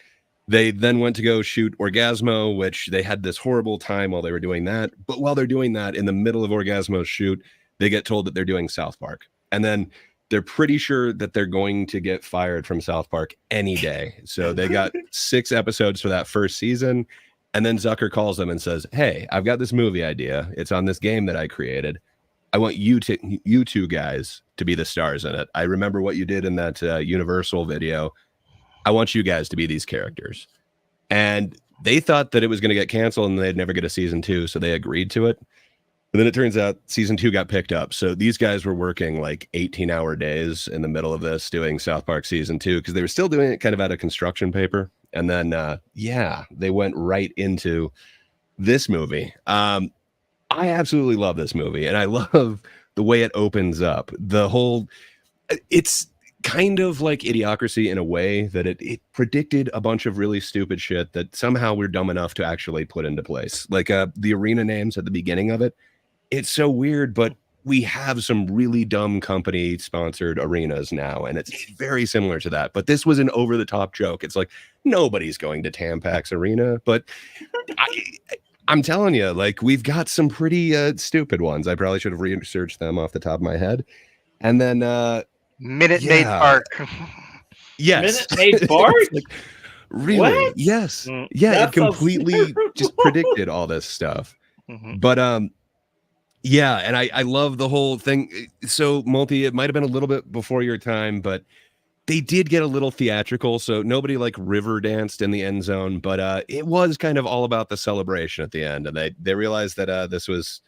They then went to go shoot Orgasmo, which they had this horrible time while they were doing that. But while they're doing that, in the middle of Orgasmo's shoot, they get told that they're doing South Park. And then they're pretty sure that they're going to get fired from South Park any day. So they got 6 episodes for that first season. And then Zucker calls them and says, hey, I've got this movie idea. It's on this game that I created. I want you two guys to be the stars in it. I remember what you did in that Universal video. I want you guys to be these characters. And they thought that it was going to get canceled and they'd never get a season 2. So they agreed to it. And then it turns out season 2 got picked up. So these guys were working like 18-hour days in the middle of this doing South Park season 2 because they were still doing it kind of out of construction paper. And then, they went right into this movie. I absolutely love this movie. And I love the way it opens up. It's kind of like Idiocracy in a way that it predicted a bunch of really stupid shit that somehow we're dumb enough to actually put into place. Like the arena names at the beginning of it. It's so weird, but we have some really dumb company sponsored arenas now, and it's very similar to that. But this was an over the top joke. It's like nobody's going to Tampax Arena, but I'm telling you, like we've got some pretty stupid ones. I probably should have researched them off the top of my head. And then Minute Maid Park. Yes. Minute Maid Park? Like, really? What? Yes. Yeah, That it completely just predicted all this stuff. Mm-hmm. But yeah, and I love the whole thing. So, Multi, it might have been a little bit before your time, but they did get a little theatrical. So nobody like river danced in the end zone, but it was kind of all about the celebration at the end. And they realized that this was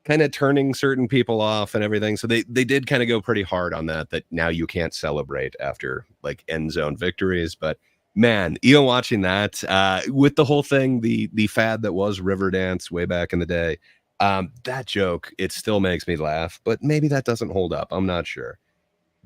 kind of turning certain people off and everything. So they did kind of go pretty hard on that now you can't celebrate after like end zone victories. But man, even watching that with the whole thing, the fad that was river dance way back in the day, that joke, it still makes me laugh, but maybe that doesn't hold up. I'm not sure.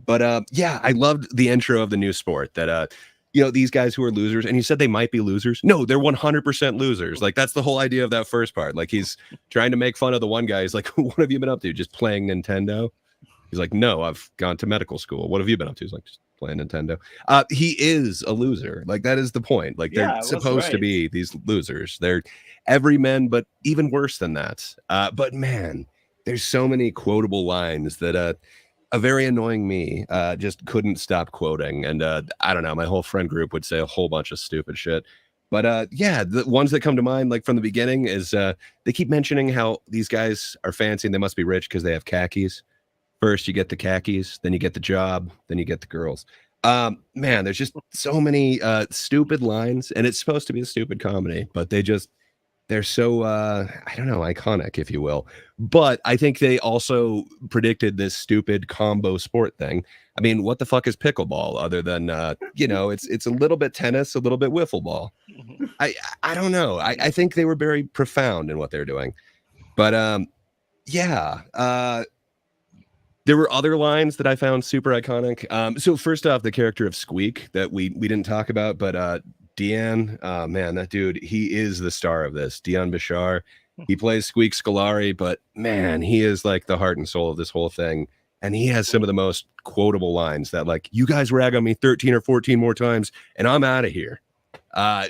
But yeah, I loved the intro of the new sport that, these guys who are losers, and you said they might be losers. No, they're 100% losers. Like that's the whole idea of that first part. Like he's trying to make fun of the one guy. He's like, what have you been up to? Just playing Nintendo? He's like, no, I've gone to medical school. What have you been up to? He's like, just playing Nintendo. He is a loser. Like that is the point. Like they're supposed to be these losers. They're everymen, but even worse than that. But man, there's so many quotable lines that a very annoying me just couldn't stop quoting. And I don't know, my whole friend group would say a whole bunch of stupid shit. But yeah, the ones that come to mind, like from the beginning, is they keep mentioning how these guys are fancy and they must be rich because they have khakis. First, you get the khakis, then you get the job, then you get the girls. Man, there's just so many stupid lines, and it's supposed to be a stupid comedy, but they just they're so I don't know, iconic, if you will. But I think they also predicted this stupid combo sport thing. I mean, what the fuck is pickleball other than it's a little bit tennis, a little bit wiffle ball. I I don't know. I think they were very profound in what they're doing. But yeah. There were other lines that I found super iconic. So first off, the character of Squeak that we didn't talk about, but Deanne, man, that dude, he is the star of this. Deanne Bashar, he plays Squeak Scolari, but man, he is like the heart and soul of this whole thing. And he has some of the most quotable lines that, like, you guys rag on me 13 or 14 more times, and I'm out of here.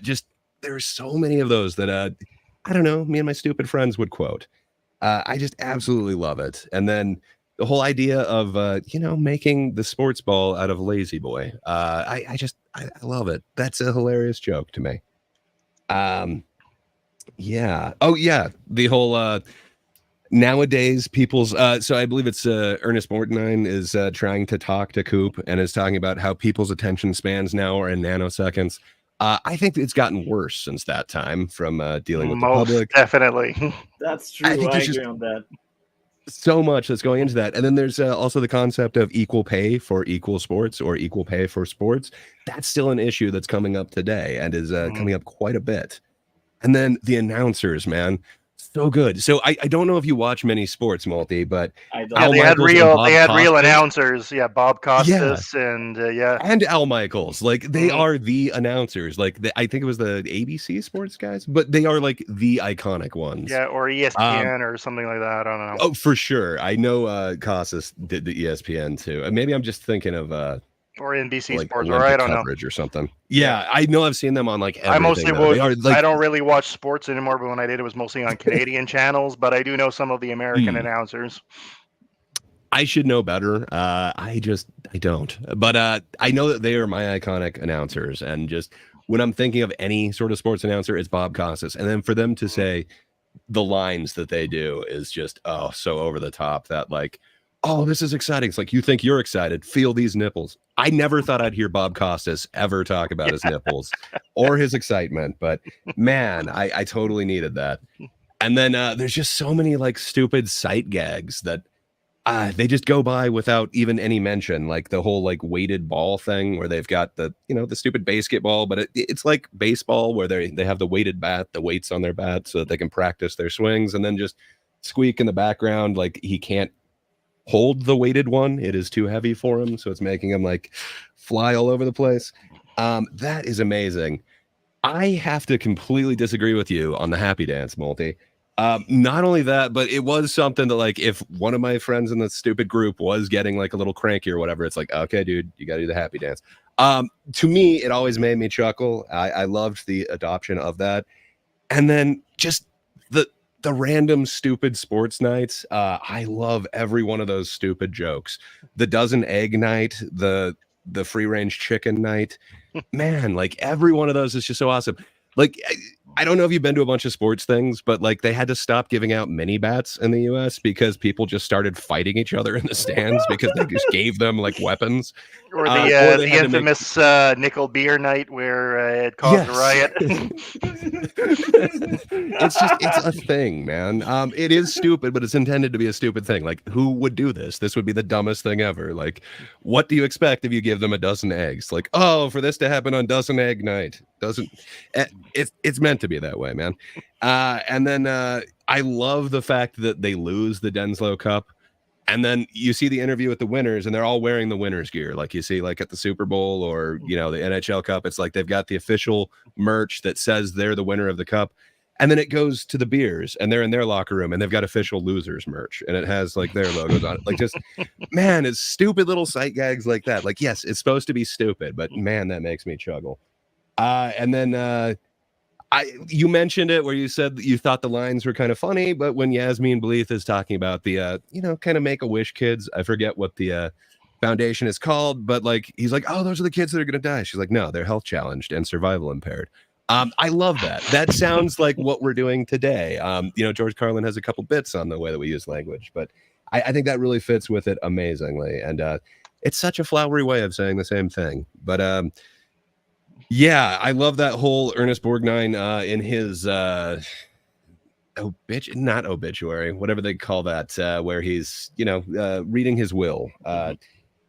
Just there are so many of those that I don't know, me and my stupid friends would quote. I just absolutely love it. And then the whole idea of making the sports ball out of Lazy Boy. I love it. That's a hilarious joke to me. Yeah. Oh yeah. The whole nowadays people's so I believe it's Ernest Borgnine is trying to talk to Coop and is talking about how people's attention spans now are in nanoseconds. I think it's gotten worse since that time from dealing with the public. Definitely. That's true. I agree on that. So much that's going into that. And then there's also the concept of equal pay for equal sports or equal pay for sports. That's still an issue that's coming up today and is coming up quite a bit. And then the announcers, man, so good. So I don't know if you watch many sports, Multi, but they had real announcers. Yeah, Bob Costas and and Al Michaels. Like they are the announcers. Like I think it was the ABC sports guys, but they are like the iconic ones. Yeah, or ESPN or something like that. I don't know. Oh, for sure. I know Costas did the ESPN too. Maybe I'm just thinking of or NBC like Sports, or I don't know, coverage or something. Yeah, I know I've seen them on like everything. I mostly I don't really watch sports anymore, but when I did, it was mostly on Canadian channels. But I do know some of the American announcers. I should know better. I don't. But I know that they are my iconic announcers, and just when I'm thinking of any sort of sports announcer, it's Bob Costas, and then for them to say the lines that they do is just so over the top that like. Oh, this is exciting. It's like, you think you're excited. Feel these nipples. I never thought I'd hear Bob Costas ever talk about his nipples or his excitement. But man, I totally needed that. And then there's just so many like stupid sight gags that they just go by without even any mention. Like the whole like weighted ball thing where they've got the stupid basketball, but it's like baseball where they have the weighted bat, the weights on their bat so that they can practice their swings. And then just Squeak in the background, like he can't hold the weighted one. It is too heavy for him, so it's making him like fly all over the place. That is amazing. I have to completely disagree with you on the happy dance, Multi. Not only that, but it was something that like if one of my friends in the stupid group was getting like a little cranky or whatever, it's like, okay, dude, you got to do the happy dance. To me, it always made me chuckle. I loved the adoption of that. And then just the random stupid sports nights. I love every one of those stupid jokes. The dozen egg night, the free range chicken night, man, like every one of those is just so awesome. Like, I don't know if you've been to a bunch of sports things, but like they had to stop giving out mini bats in the US because people just started fighting each other in the stands because they just gave them like weapons. Or the infamous nickel beer night where it caused a riot. It's a thing, man. It is stupid, but it's intended to be a stupid thing. Like, who would do this? This would be the dumbest thing ever. Like, what do you expect if you give them a dozen eggs? Like, oh, for this to happen on dozen egg night. It's meant to be that way, man. And then I love the fact that they lose the Denslow Cup. And then you see the interview with the winners and they're all wearing the winner's gear. Like you see like at the Super Bowl or, the NHL Cup. It's like they've got the official merch that says they're the winner of the cup. And then it goes to the beers and they're in their locker room and they've got official losers merch and it has like their logos on it. Like just, man, it's stupid little sight gags like that. Like, yes, it's supposed to be stupid, but man, that makes me chuckle. And then you mentioned it where you said that you thought the lines were kind of funny, but when Yasmin Bleeth is talking about the, kind of Make-A-Wish kids, I forget what the foundation is called, but like, he's like, oh, those are the kids that are going to die. She's like, no, they're health challenged and survival impaired. I love that. That sounds like what we're doing today. George Carlin has a couple bits on the way that we use language, but I think that really fits with it amazingly. And it's such a flowery way of saying the same thing. But yeah, I love that whole Ernest Borgnine in his not obituary, whatever they call that, where he's, reading his will.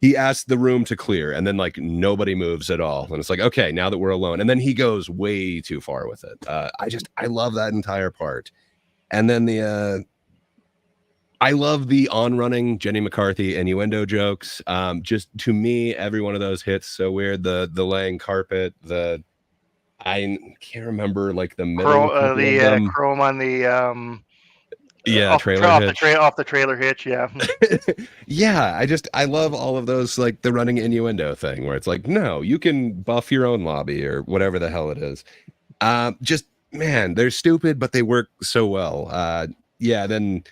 He asked the room to clear, and then like nobody moves at all. And it's like, okay, now that we're alone. And then he goes way too far with it. I love that entire part. And then I love the on-running Jenny McCarthy innuendo jokes. Just to me, every one of those hits so weird. The laying carpet, I can't remember like the middle. Chrome on the off the trailer hitch. Yeah. Yeah. I love all of those, like the running innuendo thing where it's like, no, you can buff your own lobby or whatever the hell it is. Just, man, they're stupid, but they work so well. Then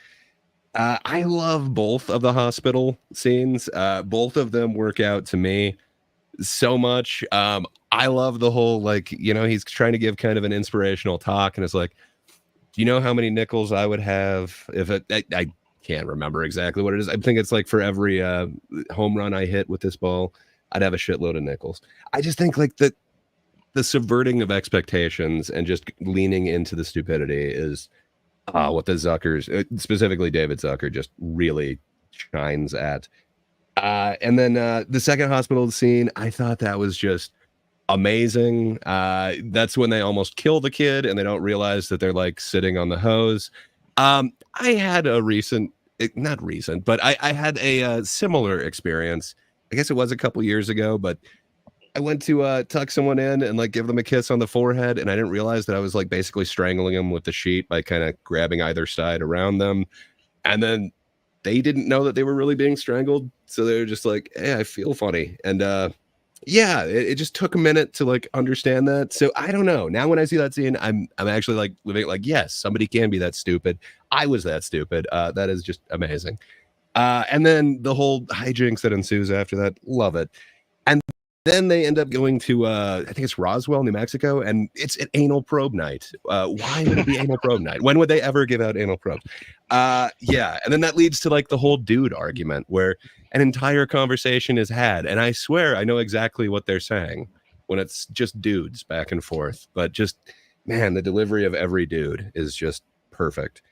I love both of the hospital scenes. Both of them work out to me so much. I love the whole, like, he's trying to give kind of an inspirational talk, and it's like, do you know how many nickels I would have if I can't remember exactly what it is. I think it's like for every home run I hit with this ball, I'd have a shitload of nickels. I just think like the subverting of expectations and just leaning into the stupidity is what the Zuckers, specifically David Zucker, just really shines at. And then the second hospital scene, I thought that was just amazing. That's when they almost kill the kid and they don't realize that they're like sitting on the hose. I had a I had a similar experience. I guess it was a couple years ago, but I went to tuck someone in and like give them a kiss on the forehead, and I didn't realize that I was like basically strangling them with the sheet by kind of grabbing either side around them. And then they didn't know that they were really being strangled, so they were just like, hey, I feel funny. And it just took a minute to like understand that. So I don't know. Now when I see that scene, I'm actually like living like, yes, somebody can be that stupid. I was that stupid. That is just amazing. And then the whole hijinks that ensues after that, love it. And then they end up going to, I think it's Roswell, New Mexico, and it's an anal probe night. Why would it be anal probe night? When would they ever give out anal probes? And then that leads to like the whole dude argument where an entire conversation is had. And I swear I know exactly what they're saying when it's just dudes back and forth. But just, man, the delivery of every dude is just perfect.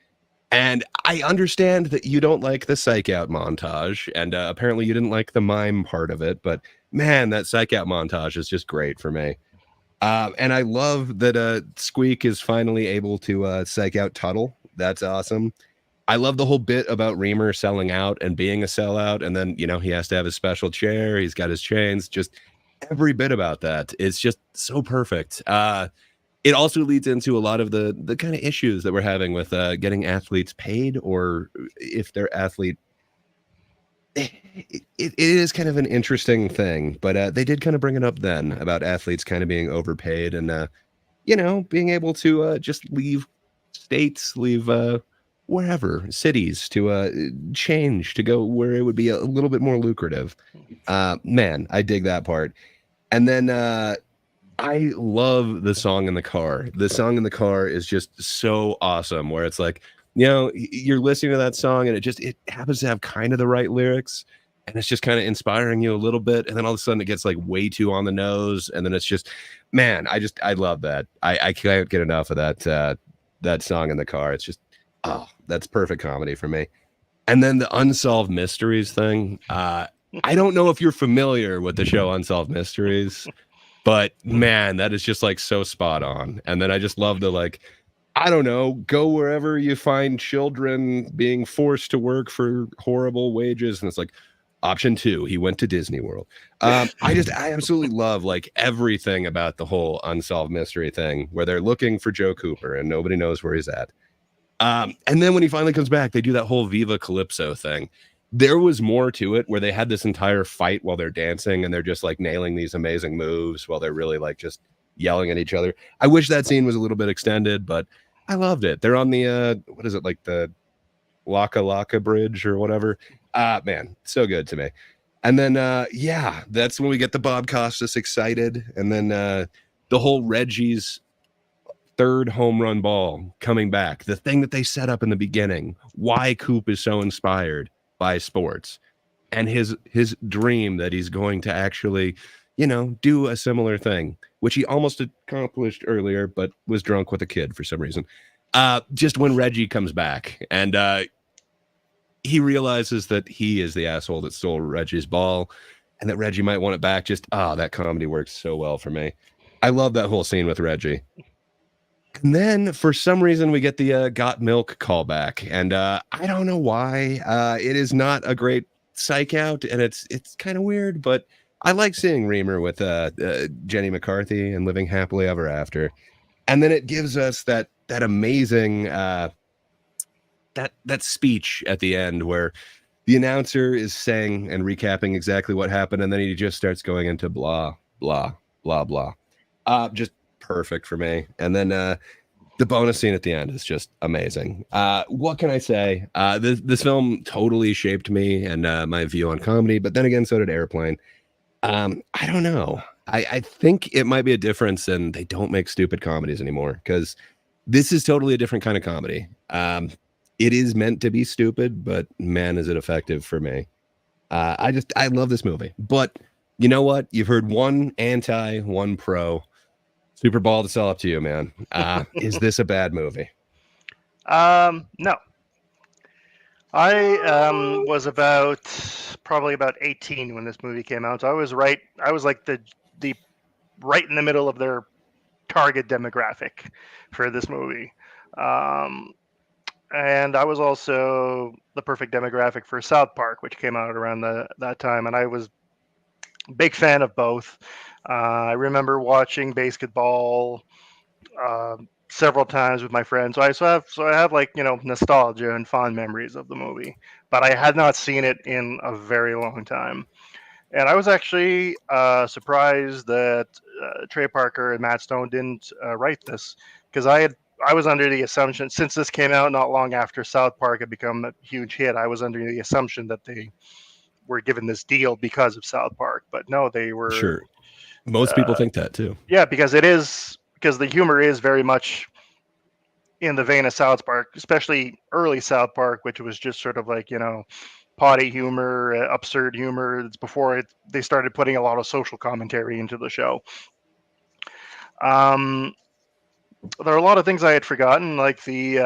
And I understand that you don't like the psych out montage, and apparently you didn't like the mime part of it, but man, that psych out montage is just great for me. And I love that Squeak is finally able to psych out Tuttle. That's awesome. I love the whole bit about Reamer selling out and being a sellout, and then, he has to have his special chair. He's got his chains. Just every bit about that is just so perfect. It also leads into a lot of the kind of issues that we're having with getting athletes paid, or if they're athlete. It is kind of an interesting thing, but they did kind of bring it up then about athletes kind of being overpaid and, being able to just leave states, leave wherever, cities to change, to go where it would be a little bit more lucrative. Man, I dig that part. And then I love the song in the car. The song in the car is just so awesome, where it's like, you're listening to that song and it happens to have kind of the right lyrics, and it's just kind of inspiring you a little bit. And then all of a sudden it gets like way too on the nose. And then it's just, man, I love that. I can't get enough of that song in the car. It's just, that's perfect comedy for me. And then the Unsolved Mysteries thing. I don't know if you're familiar with the show Unsolved Mysteries, but man, that is just like so spot on. And then I just love the like, I don't know, go wherever you find children being forced to work for horrible wages. And it's like, option 2, he went to Disney World. I absolutely love like everything about the whole Unsolved Mystery thing, where they're looking for Joe Cooper and nobody knows where he's at. And then when he finally comes back, they do that whole Viva Calypso thing. There was more to it, where they had this entire fight while they're dancing and they're just like nailing these amazing moves while they're really like just yelling at each other. I wish that scene was a little bit extended, but I loved it. They're on the what is it, like the Laka Laka Bridge or whatever. Man, so good to me. And then that's when we get the Bob Costas excited, and then the whole Reggie's third home run ball coming back, the thing that they set up in the beginning, why Coop is so inspired by sports, and his dream that he's going to actually do a similar thing, which he almost accomplished earlier, but was drunk with a kid for some reason. Just when Reggie comes back and he realizes that he is the asshole that stole Reggie's ball and that Reggie might want it back. Just, that comedy works so well for me. I love that whole scene with Reggie. And then for some reason we get the Got Milk callback, and I don't know why. It is not a great psych out, and it's kind of weird, but I like seeing Reamer with Jenny McCarthy and living happily ever after. And then it gives us that amazing that speech at the end where the announcer is saying and recapping exactly what happened, and then he just starts going into blah blah blah blah. Just perfect for me. And then the bonus scene at the end is just amazing. What can I say? This film totally shaped me and my view on comedy, but then again, so did Airplane. I don't know. I think it might be a difference, and they don't make stupid comedies anymore, because this is totally a different kind of comedy. It is meant to be stupid, but man, is it effective for me. I love this movie. But you know what? You've heard one anti, one pro. Superbald, it's all up to you, man. Is this a bad movie? No. I was probably about 18 when this movie came out. So I was right. I was like the right in the middle of their target demographic for this movie. And I was also the perfect demographic for South Park, which came out around that time. And I was a big fan of both. I remember watching Baseketball several times with my friends. So I have like, nostalgia and fond memories of the movie, but I had not seen it in a very long time. And I was actually surprised that Trey Parker and Matt Stone didn't write this, because I was under the assumption, since this came out not long after South Park had become a huge hit, I was under the assumption that they were given this deal because of South Park. But no, they were. Sure. Most people think that too. Yeah, because the humor is very much in the vein of South Park, especially early South Park, which was just sort of like, potty humor, absurd humor. It's before they started putting a lot of social commentary into the show. There are a lot of things I had forgotten, like the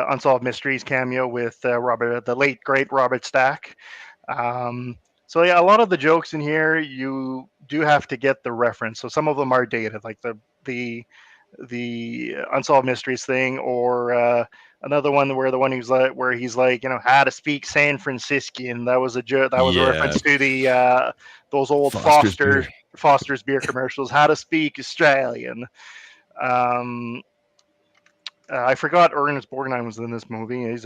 Unsolved Mysteries cameo with the late great Robert Stack. So yeah, a lot of the jokes in here you do have to get the reference. So some of them are dated, like the Unsolved Mysteries thing, or another one where he's like, how to speak San Franciscan. That was a joke. That was a reference to the those old Foster's beer commercials. How to speak Australian. I forgot Ernest Borgnine was in this movie. He's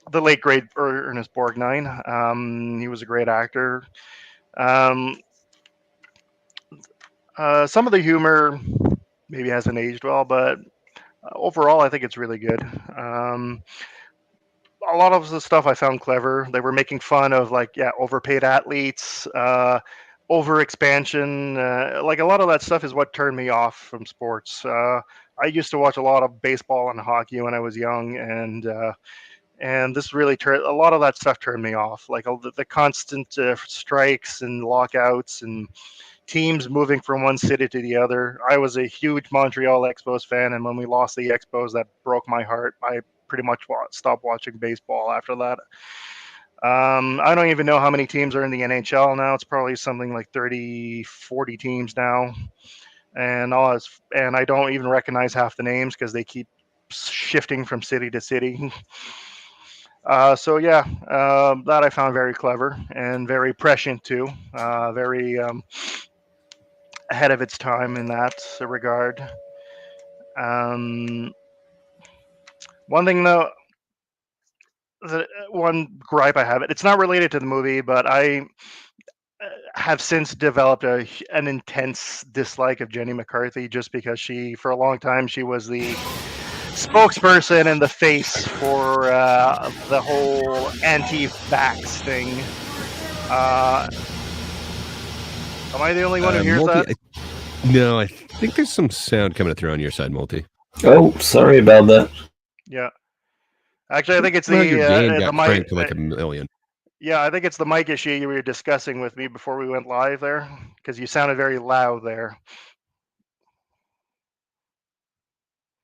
the late great Ernest Borgnine. He was a great actor. Some of the humor maybe hasn't aged well, but overall, I think it's really good. A lot of the stuff I found clever. They were making fun of overpaid athletes, over expansion. Like a lot of that stuff is what turned me off from sports. I used to watch a lot of baseball and hockey when I was young, and this really a lot of that stuff turned me off. Like the constant strikes and lockouts and teams moving from one city to the other. I was a huge Montreal Expos fan, and when we lost the Expos, that broke my heart. I pretty much stopped watching baseball after that. I don't even know how many teams are in the NHL now. It's probably something like 30, 40 teams now. And I don't even recognize half the names because they keep shifting from city to city. So yeah, that I found very clever and very prescient too. Very ahead of its time in that regard. One thing though, one gripe I have, it's not related to the movie, but I have since developed an intense dislike of Jenny McCarthy, just because for a long time, she was the spokesperson and the face for the whole anti-vax thing. Am I the only one who hears that? No, I think there's some sound coming through on your side, Multi. Oh, sorry about that. Yeah. Actually, I think it's your gain the got mic. cranked to like 1 million. Yeah, I think it's the mic issue you were discussing with me before we went live there, because you sounded very loud there.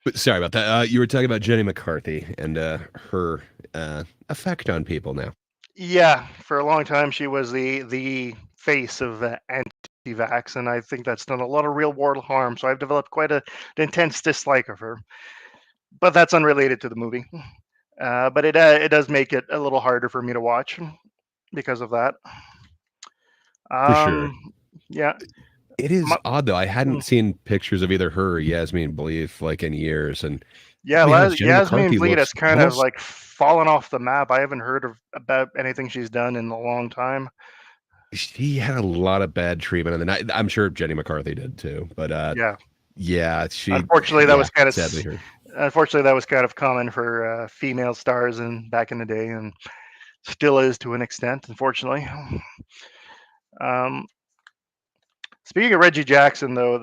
But sorry about that. You were talking about Jenny McCarthy and her effect on people now. Yeah, for a long time she was the face of anti-vax, and I think that's done a lot of real world harm. So I've developed quite an intense dislike of her. But that's unrelated to the movie. But it does make it a little harder for me to watch because of that. For sure. Yeah. It is odd though. I hadn't Mm. seen pictures of either her or Yasmin Bleeth like in years, and Yeah, to be honest, Jenny Yasmin McCarthy Bleeth has looks kind of almost. like fallen off the map. I haven't heard about anything she's done in a long time. She had a lot of bad treatment, and then I'm sure Jenny McCarthy did too. But Yeah, she. unfortunately that was kind of sadly her. unfortunately that was kind of common for female stars in back in the day, and still is to an extent, unfortunately. Speaking of Reggie Jackson, though,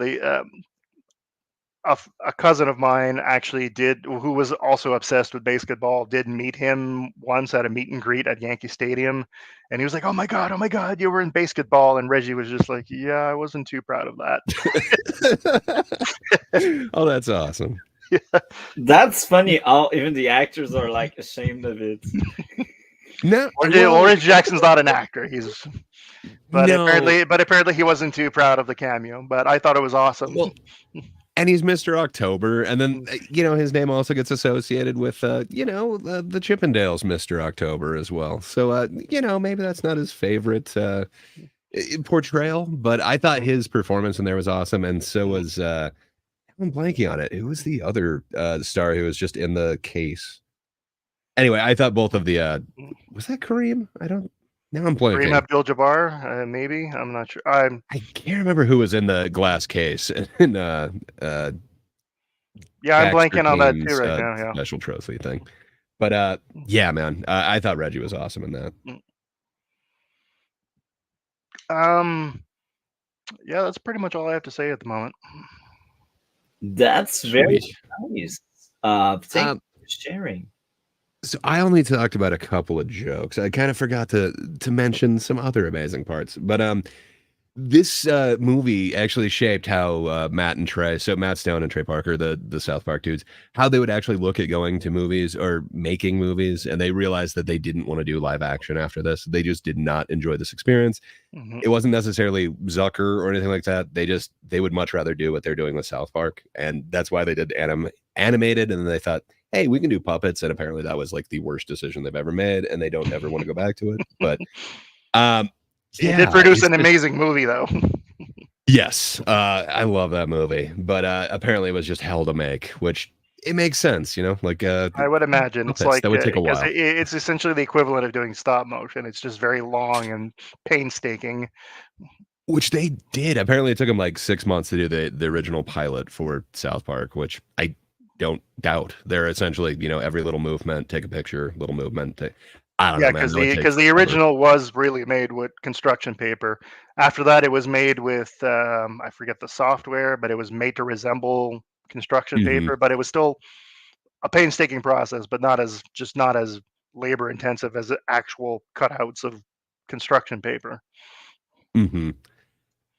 a cousin of mine actually who was also obsessed with basketball, did meet him once at a meet and greet at Yankee Stadium, and he was like, oh my god, you were in basketball," and Reggie was just like, "Yeah, I wasn't too proud of that." Oh, that's awesome. That's funny. How even the actors are like ashamed of it. No, Well, Reggie Jackson's not an actor. But no. apparently he wasn't too proud of the cameo. But I thought it was awesome. Well, and he's Mr. October, and then his name also gets associated with the Chippendales Mr. October as well. So maybe that's not his favorite portrayal, but I thought his performance in there was awesome, and so was I'm blanking on it. Who was the other star who was just in the case? Anyway, I thought both of the was that Kareem? Now I'm blanking. Kareem Abdul-Jabbar, maybe. I'm not sure. I can't remember who was in the glass case. And, yeah, I'm blanking on that too right now. Yeah. Special trophy thing. But yeah, man, I thought Reggie was awesome in that. Yeah, that's pretty much all I have to say at the moment. That's very Sweet. nice. Thank you for sharing. So I only talked about a couple of jokes. I kind of forgot to mention some other amazing parts. But this movie actually shaped how Matt Stone and Trey Parker, the South Park dudes, how they would actually look at going to movies or making movies, and they realized that they didn't want to do live action after this. They just did not enjoy this experience. Mm-hmm. It wasn't necessarily Zucker or anything like that. They would much rather do what they're doing with South Park, and that's why they did animated, and then they thought, hey, we can do puppets, and apparently that was like the worst decision they've ever made, and they don't ever want to go back to it. But it did produce an amazing movie, though. Yes, I love that movie, but apparently it was just hell to make, which it makes sense, like I would imagine puppets, it's like that would take a while. It's essentially the equivalent of doing stop motion. It's just very long and painstaking. Which they did. Apparently, it took them like 6 months to do the original pilot for South Park, which I don't doubt. They're essentially, every little movement, take a picture, little movement. I don't know, man. Because the original was really made with construction paper. After that, it was made with I forget the software, but it was made to resemble construction paper. But it was still a painstaking process, but not as labor intensive as actual cutouts of construction paper. Mm-hmm.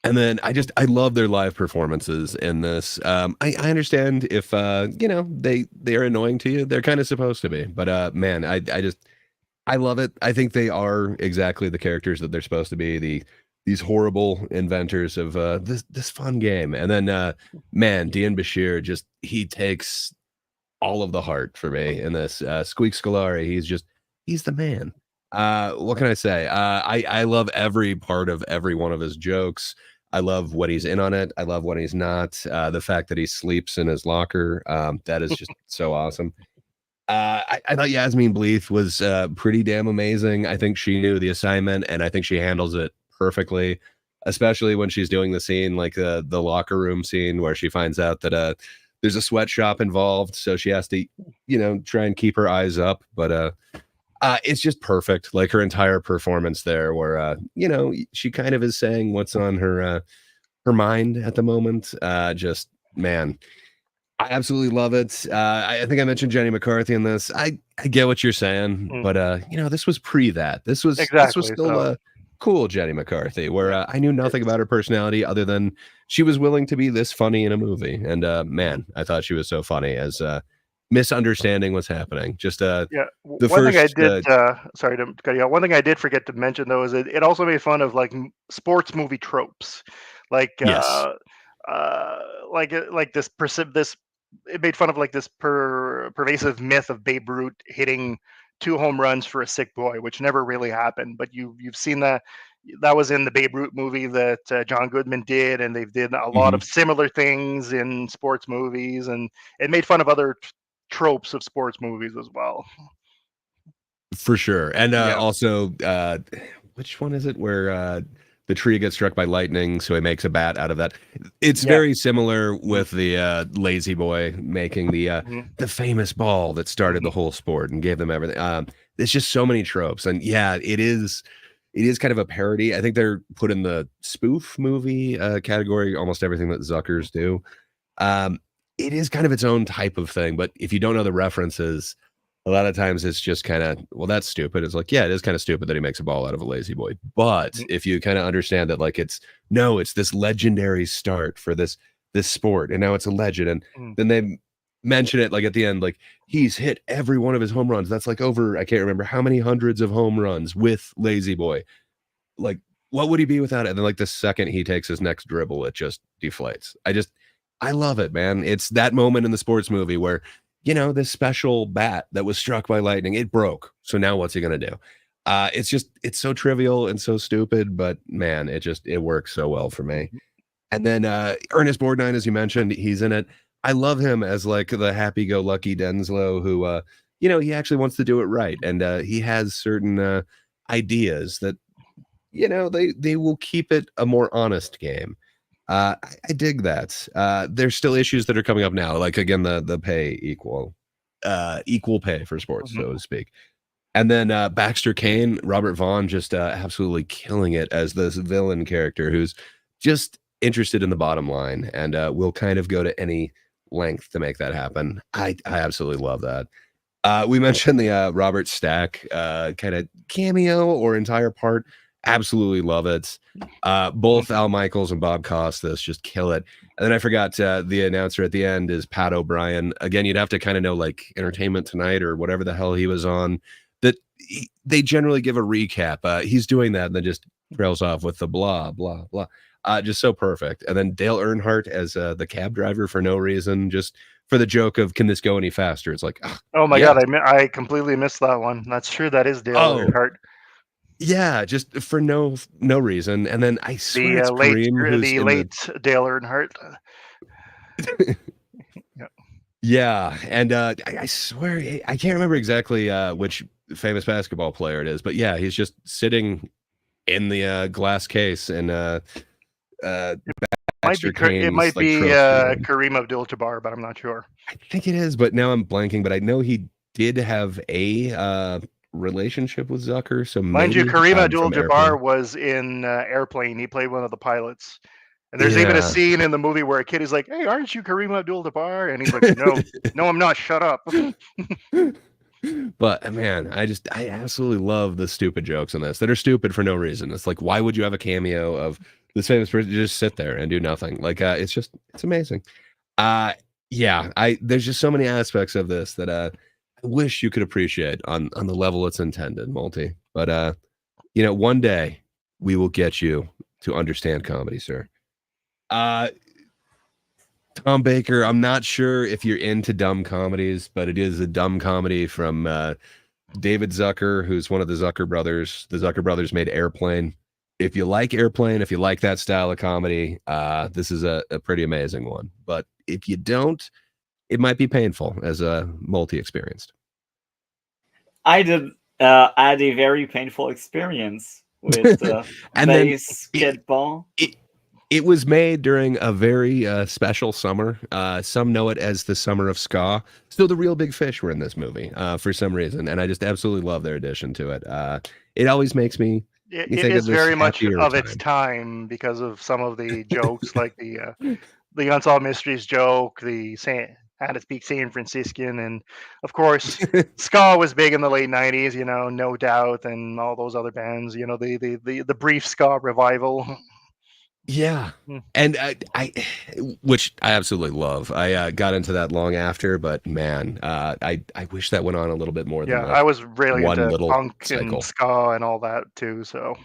And then I love their live performances in this. I understand if they are annoying to you. They're kind of supposed to be, but man, I love it. I think they are exactly the characters that they're supposed to be. These horrible inventors of this fun game. And then man, Dean Bashir he takes all of the heart for me in this. Squeak Scolari, he's the man. What can I say? I love every part of every one of his jokes. I love when he's in on it. I love when he's not. The fact that he sleeps in his locker, that is just so awesome. I thought Yasmin Bleeth was pretty damn amazing. I think she knew the assignment, and I think she handles it perfectly, especially when she's doing the scene, like the locker room scene, where she finds out that there's a sweatshop involved, so she has to, try and keep her eyes up. But it's just perfect, like her entire performance there, where she kind of is saying what's on her mind at the moment. Just man, I absolutely love it. I think I mentioned Jenny McCarthy in this. I get what you're saying, but this was pre that. This was still cool Jenny McCarthy, where I knew nothing about her personality other than she was willing to be this funny in a movie. And man, I thought she was so funny as misunderstanding what's happening. Just the one thing I first did sorry to cut you out. One thing I did forget to mention though is it also made fun of like sports movie tropes, like yes. like this it made fun of like this pervasive myth of Babe Ruth hitting 2 home runs for a sick boy, which never really happened. But you've seen that was in the Babe Ruth movie that John Goodman did, and they've did a lot of similar things in sports movies, and it made fun of other tropes of sports movies as well. For sure. And also, which one is it where the tree gets struck by lightning, so he makes a bat out of that? It's very similar with the lazy boy making the famous ball that started the whole sport and gave them everything. There's just so many tropes, and it is kind of a parody. I think they're put in the spoof movie category. Almost everything that Zuckers do. It is kind of its own type of thing, but if you don't know the references, a lot of times it's just kind of, well, that's stupid. It's like, it is kind of stupid that he makes a ball out of a lazy boy. But if you kind of understand that, like, it's this legendary start for this sport, and now it's a legend. And then they mention it like at the end, like he's hit every one of his home runs. That's like over, I can't remember how many hundreds of home runs with lazy boy. Like, what would he be without it? And then like the second he takes his next dribble, it just deflates. I love it, man. It's that moment in the sports movie where, this special bat that was struck by lightning, it broke. So now what's he going to do? It's so trivial and so stupid, but man, it works so well for me. And then Ernest Borgnine, as you mentioned, he's in it. I love him as like the happy-go-lucky Denslow who, he actually wants to do it right. And he has certain ideas that, they will keep it a more honest game. I dig that. There's still issues that are coming up now, like again the pay equal pay for sports, so to speak. And then Baxter Kane, Robert Vaughn, just absolutely killing it as this villain character who's just interested in the bottom line and will kind of go to any length to make that happen. I absolutely love that. We mentioned the Robert Stack kind of cameo or entire part. Absolutely love it. Both Al Michaels and Bob Costas just kill it. And then I forgot the announcer at the end is Pat O'Brien. Again, you'd have to kind of know like Entertainment Tonight or whatever the hell he was on. That they generally give a recap. He's doing that and then just trails off with the blah, blah, blah. Just so perfect. And then Dale Earnhardt as the cab driver for no reason, just for the joke of, can this go any faster? It's like, oh my God, I completely missed that one. That's true. That is Dale Earnhardt. Yeah, just for no reason. And then I swear it's Kareem, the late Dale Earnhardt. Yeah, and I swear I can't remember exactly which famous basketball player it is, but yeah, he's just sitting in the glass case and it might be Kareem Abdul-Jabbar, but I'm not sure. I think it is, but now I'm blanking. But I know he did have a relationship with Zucker. So mind you, Kareem Abdul-Jabbar was in Airplane. He played one of the pilots. And there's even a scene in the movie where a kid is like, "Hey, aren't you Kareem Abdul-Jabbar?" And he's like, "No, I'm not. Shut up." But man, I absolutely love the stupid jokes in this that are stupid for no reason. It's like, why would you have a cameo of this famous person to just sit there and do nothing? Like, it's amazing. There's just so many aspects of this that I wish you could appreciate on the level it's intended, Multi. But one day we will get you to understand comedy, sir. Tom Baker, I'm not sure if you're into dumb comedies, but it is a dumb comedy from David Zucker, who's one of the Zucker brothers. The Zucker brothers made Airplane. If you like Airplane, if you like that style of comedy, this is a pretty amazing one. But if you don't, it might be painful as a multi-experienced. I did had a very painful experience with Baseketball. It was made during a very special summer. Some know it as the summer of ska. Still, the Real Big Fish were in this movie for some reason, and I just absolutely love their addition to it. It always makes me. It is very much of its time because of some of the jokes, like the Unsolved Mysteries joke, the had its peak San Franciscan, and of course, ska was big in the late '90s. No Doubt and all those other bands. The brief ska revival. Yeah. Hmm. And which I absolutely love. I got into that long after, but man, I wish that went on a little bit more than Yeah, I like was really one into little punk and cycle. ska and all that too. So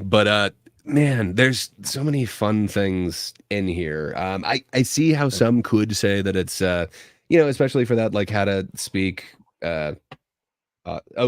But man, there's so many fun things in here. I see how some could say that it's especially for that like how to speak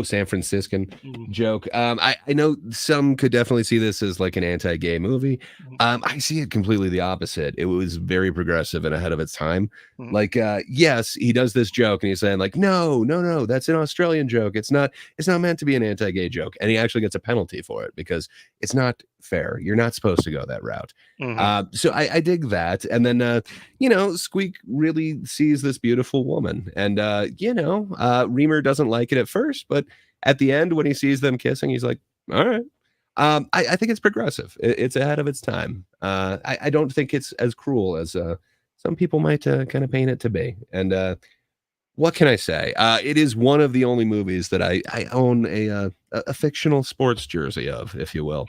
San Franciscan mm, joke. I know some could definitely see this as like an anti-gay movie. mm, I see it completely the opposite. It was very progressive and ahead of its time. mm, Like, yes, he does this joke and he's saying like, no, no, no, that's an Australian joke. It's not meant to be an anti-gay joke. And he actually gets a penalty for it because it's not fair. You're not supposed to go that route. mhm. So I dig that. And then Squeak really sees this beautiful woman. And Reamer doesn't like it at first, but at the end when he sees them kissing, he's like, all right. I think it's progressive. It's ahead of its time. I don't think it's as cruel as some people might kind of paint it to be. And what can I say? It is one of the only movies that I own a fictional sports jersey of, if you will.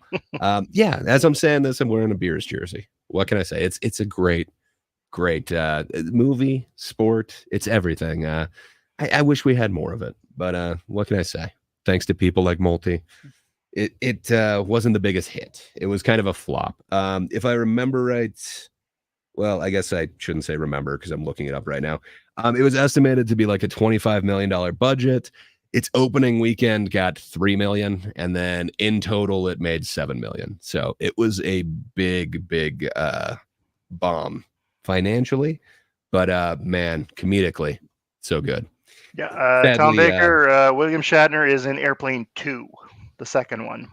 Yeah, as I'm saying this, I'm wearing a Beers jersey. What can I say? It's a great movie, sport. It's everything. I wish we had more of it, but what can I say? Thanks to people like Multi, it wasn't the biggest hit. It was kind of a flop. If I remember right, well, I guess I shouldn't say remember because I'm looking it up right now. It was estimated to be like a $25 million budget. Its opening weekend got 3 million, and then in total it made 7 million. So it was a big bomb financially, but man, comedically, so good. Yeah, Tom Sadly, Baker, William Shatner is in Airplane 2, the second one.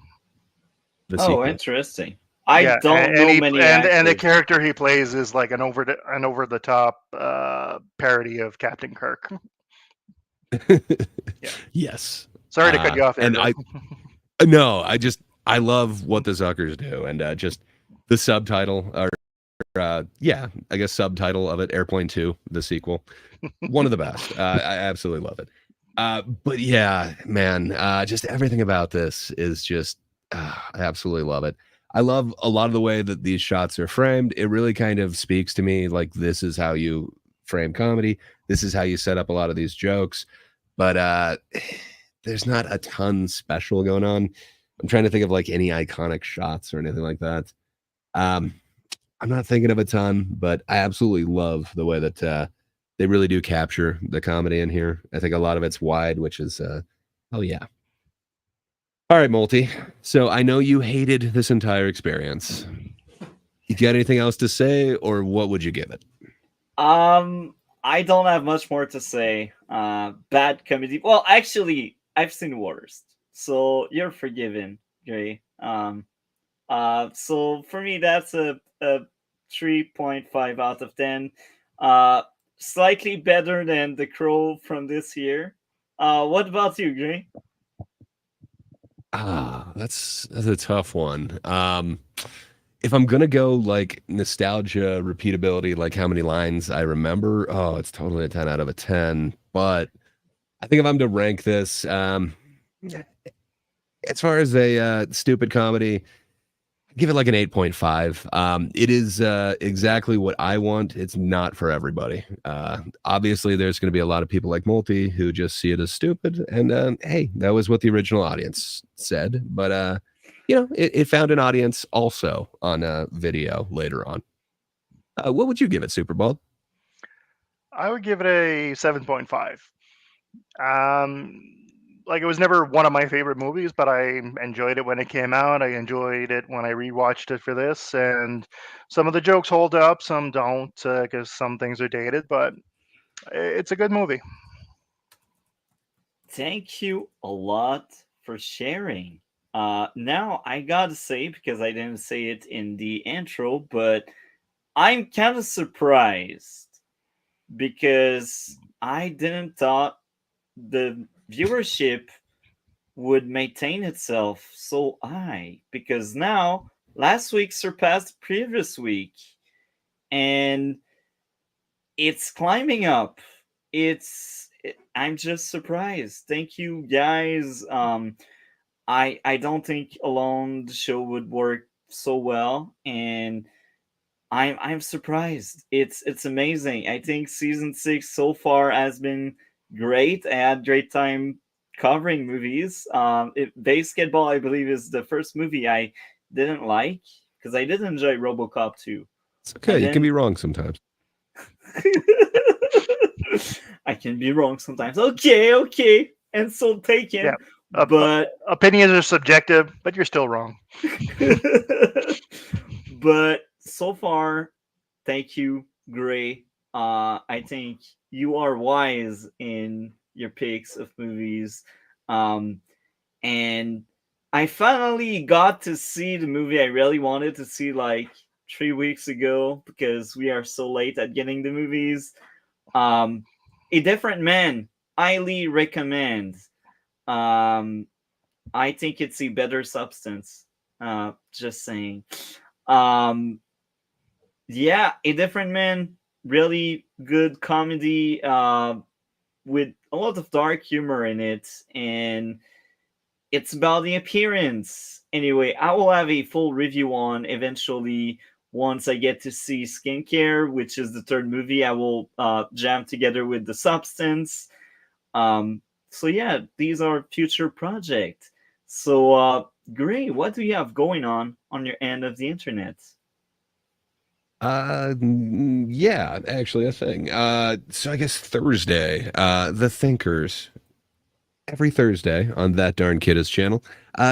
the Oh, sequel. interesting. I Yeah, don't and know he many and the actors. character he plays is like an over the top parody of Captain Kirk. Yeah. Yes. Sorry to cut you off there. And Joe. I love what the Zuckers do, and just the subtitle, or I guess subtitle of it, Airplane 2, the sequel, one of the best. I absolutely love it. But yeah, man, just everything about this is just, I absolutely love it. I love a lot of the way that these shots are framed. It really kind of speaks to me like this is how you frame comedy. This is how you set up a lot of these jokes. But there's not a ton special going on. I'm trying to think of like any iconic shots or anything like that. I'm not thinking of a ton, but I absolutely love the way that they really do capture the comedy in here. I think a lot of it's wide, which is oh yeah. All right, Multi. So I know you hated this entire experience. You got anything else to say, or what would you give it? I don't have much more to say. Bad comedy. Well, actually, I've seen worse, so you're forgiven, Gray. So for me, that's a 3.5 out of 10. Slightly better than The Crow from this year. What about you, Gray? That's a tough one. If I'm gonna go like nostalgia, repeatability, like how many lines I remember, oh, it's totally a 10 out of a 10. But I think if I'm to rank this, as far as a stupid comedy, give it like an 8.5. It is exactly what I want. It's not for everybody. Obviously, there's going to be a lot of people like Multi who just see it as stupid. And hey, that was what the original audience said. But it found an audience also on video later on. What would you give it, Superbald? I would give it a 7.5. Like it was never one of my favorite movies, but I enjoyed it when it came out. I enjoyed it when I rewatched it for this, and some of the jokes hold up, some don't, because some things are dated. But it's a good movie. Thank you a lot for sharing. Now I gotta say, because I didn't say it in the intro, but I'm kind of surprised because I didn't thought the viewership would maintain itself so high, because now last week surpassed the previous week, and it's climbing up. I'm just surprised. Thank you guys. I don't think alone the show would work so well, and I'm surprised. It's amazing. I think season 6 so far has been great. I had great time covering movies. Basketball, I believe, is the first movie I didn't like because I did enjoy RoboCop 2. It's okay. And You can be then wrong sometimes. I can be wrong sometimes. Okay, and so taken. Yeah. But Opinions are subjective, but you're still wrong. but so far, thank you, Gray. I think you are wise in your picks of movies. Um, and I finally got to see the movie I really wanted to see like 3 weeks ago because we are so late at getting the movies. Um, A Different Man, highly recommend. Um, I think it's a better substance. Just saying. Um, yeah, A Different Man, really good comedy with a lot of dark humor in it, and it's about the appearance. Anyway, I will have a full review on eventually once I get to see Skincare, which is the third movie I will jam together with The Substance. So yeah, these are future projects. So Gray, what do you have going on your end of the internet? Yeah, actually a thing. So I guess Thursday, The Thinkers. Every Thursday on That Darn Kidda's channel.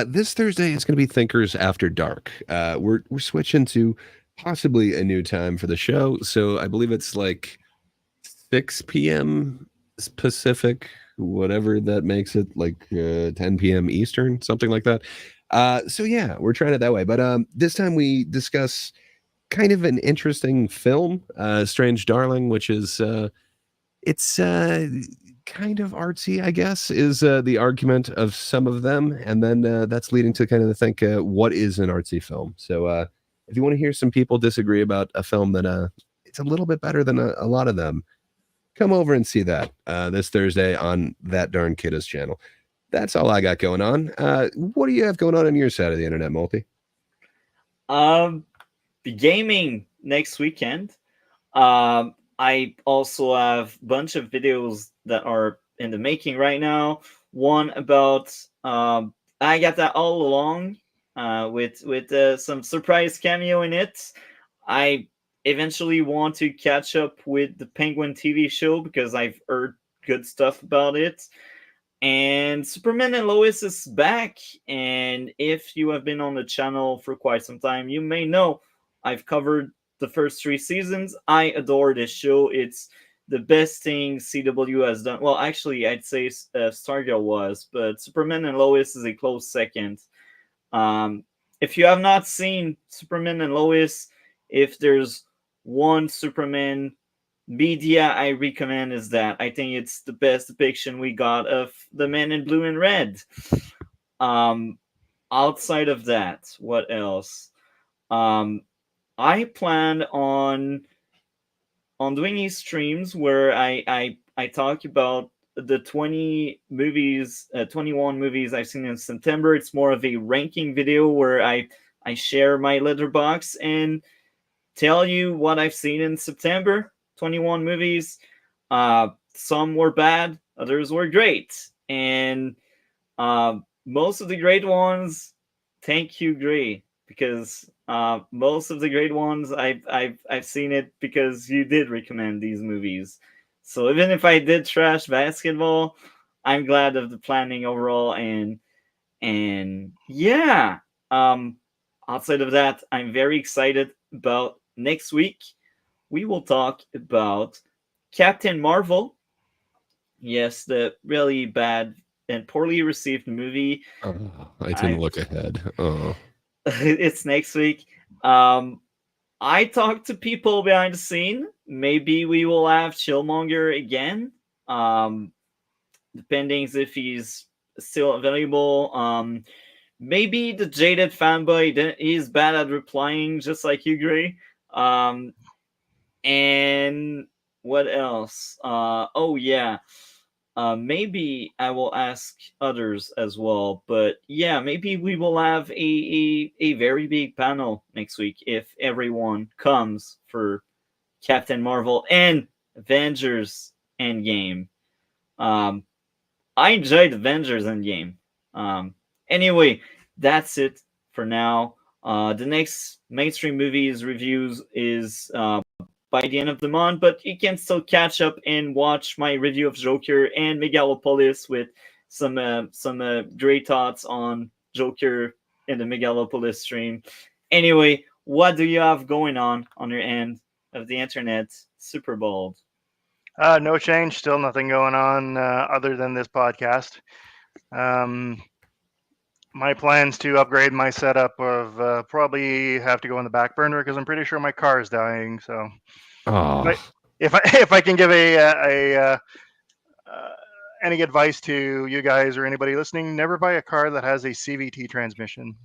This Thursday is going to be Thinkers After Dark. We're switching to possibly a new time for the show. So I believe it's like 6 p.m. Pacific, whatever that makes it, like 10 p.m. Eastern, something like that. So yeah, we're trying it that way. But this time we discuss kind of an interesting film, Strange Darling, which is it's kind of artsy, I guess, is the argument of some of them, and then that's leading to kind of think what is an artsy film. So if you want to hear some people disagree about a film that it's a little bit better than a lot of them, come over and see that this Thursday on That Darn Kidda's channel. That's all I got going on. What do you have going on your side of the internet, Multi? The gaming next weekend. I also have a bunch of videos that are in the making right now. One about I got that all along with some surprise cameo in it. I eventually want to catch up with the Penguin TV show because I've heard good stuff about it. And Superman and Lois is back. And if you have been on the channel for quite some time, you may know I've covered the first 3 seasons. I adore this show. It's the best thing CW has done. Well, actually, I'd say Stargirl was, but Superman and Lois is a close second. If you have not seen Superman and Lois, if there's one Superman media I recommend is that. I think it's the best depiction we got of the man in blue and red. Um, Outside of that, what else? I plan on doing these streams where I talk about the 21 movies I've seen in September. It's more of a ranking video where I share my letterbox and tell you what I've seen in September. 21 movies. Some were bad, others were great, and most of the great ones, thank you, Gray, because most of the great ones I've seen it because you did recommend these movies. So even if I did trash Basketball, I'm glad of the planning overall, and yeah. Outside of that, I'm very excited about next week. We will talk about Captain Marvel. Yes, the really bad and poorly received movie. Oh, I didn't look ahead. Oh, It's next week. I talked to people behind the scene. Maybe we will have Chillmonger again. Depending if he's still available. Maybe the jaded fanboy, he's bad at replying, just like you, Gray. And What else? Oh yeah. Maybe I will ask others as well, but yeah, maybe we will have a very big panel next week if everyone comes for Captain Marvel and Avengers Endgame. Um, I enjoyed Avengers Endgame. Anyway, that's it for now. The next mainstream movies reviews is by the end of the month, but you can still catch up and watch my review of Joker and Megalopolis with some great thoughts on Joker in the Megalopolis stream. Anyway, what do you have going on your end of the internet, Superbald? No change. Still nothing going on other than this podcast. My plans to upgrade my setup of probably have to go on the back burner because I'm pretty sure my car is dying. So Oh, if I can give any advice to you guys or anybody listening, never buy a car that has a CVT transmission.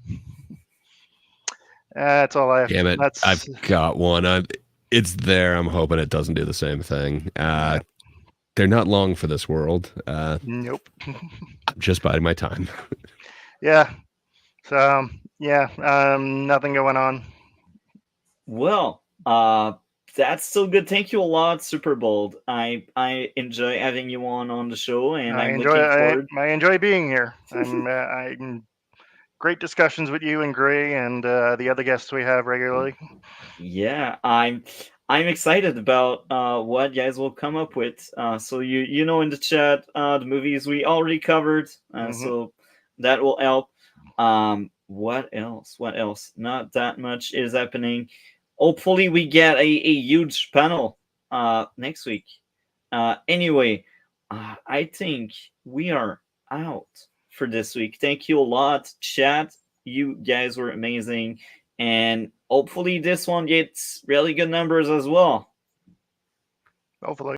That's all I have. damn it. That's I've got one. It's there. I'm hoping it doesn't do the same thing. They're not long for this world. nope. I'm just biding my time. Yeah. So yeah, nothing going on. Well, that's still good. Thank you a lot, Superbold. I enjoy having you on the show, and I'm looking forward. I enjoy being here. I'm great discussions with you and Gray and the other guests we have regularly. Yeah, I'm excited about what you guys will come up with. So you know in the chat the movies we already covered, so that will help. What else? What else? Not that much is happening. Hopefully we get a huge panel next week. Anyway, I think we are out for this week. Thank you a lot, chat. You guys were amazing. And hopefully this one gets really good numbers as well. Hopefully.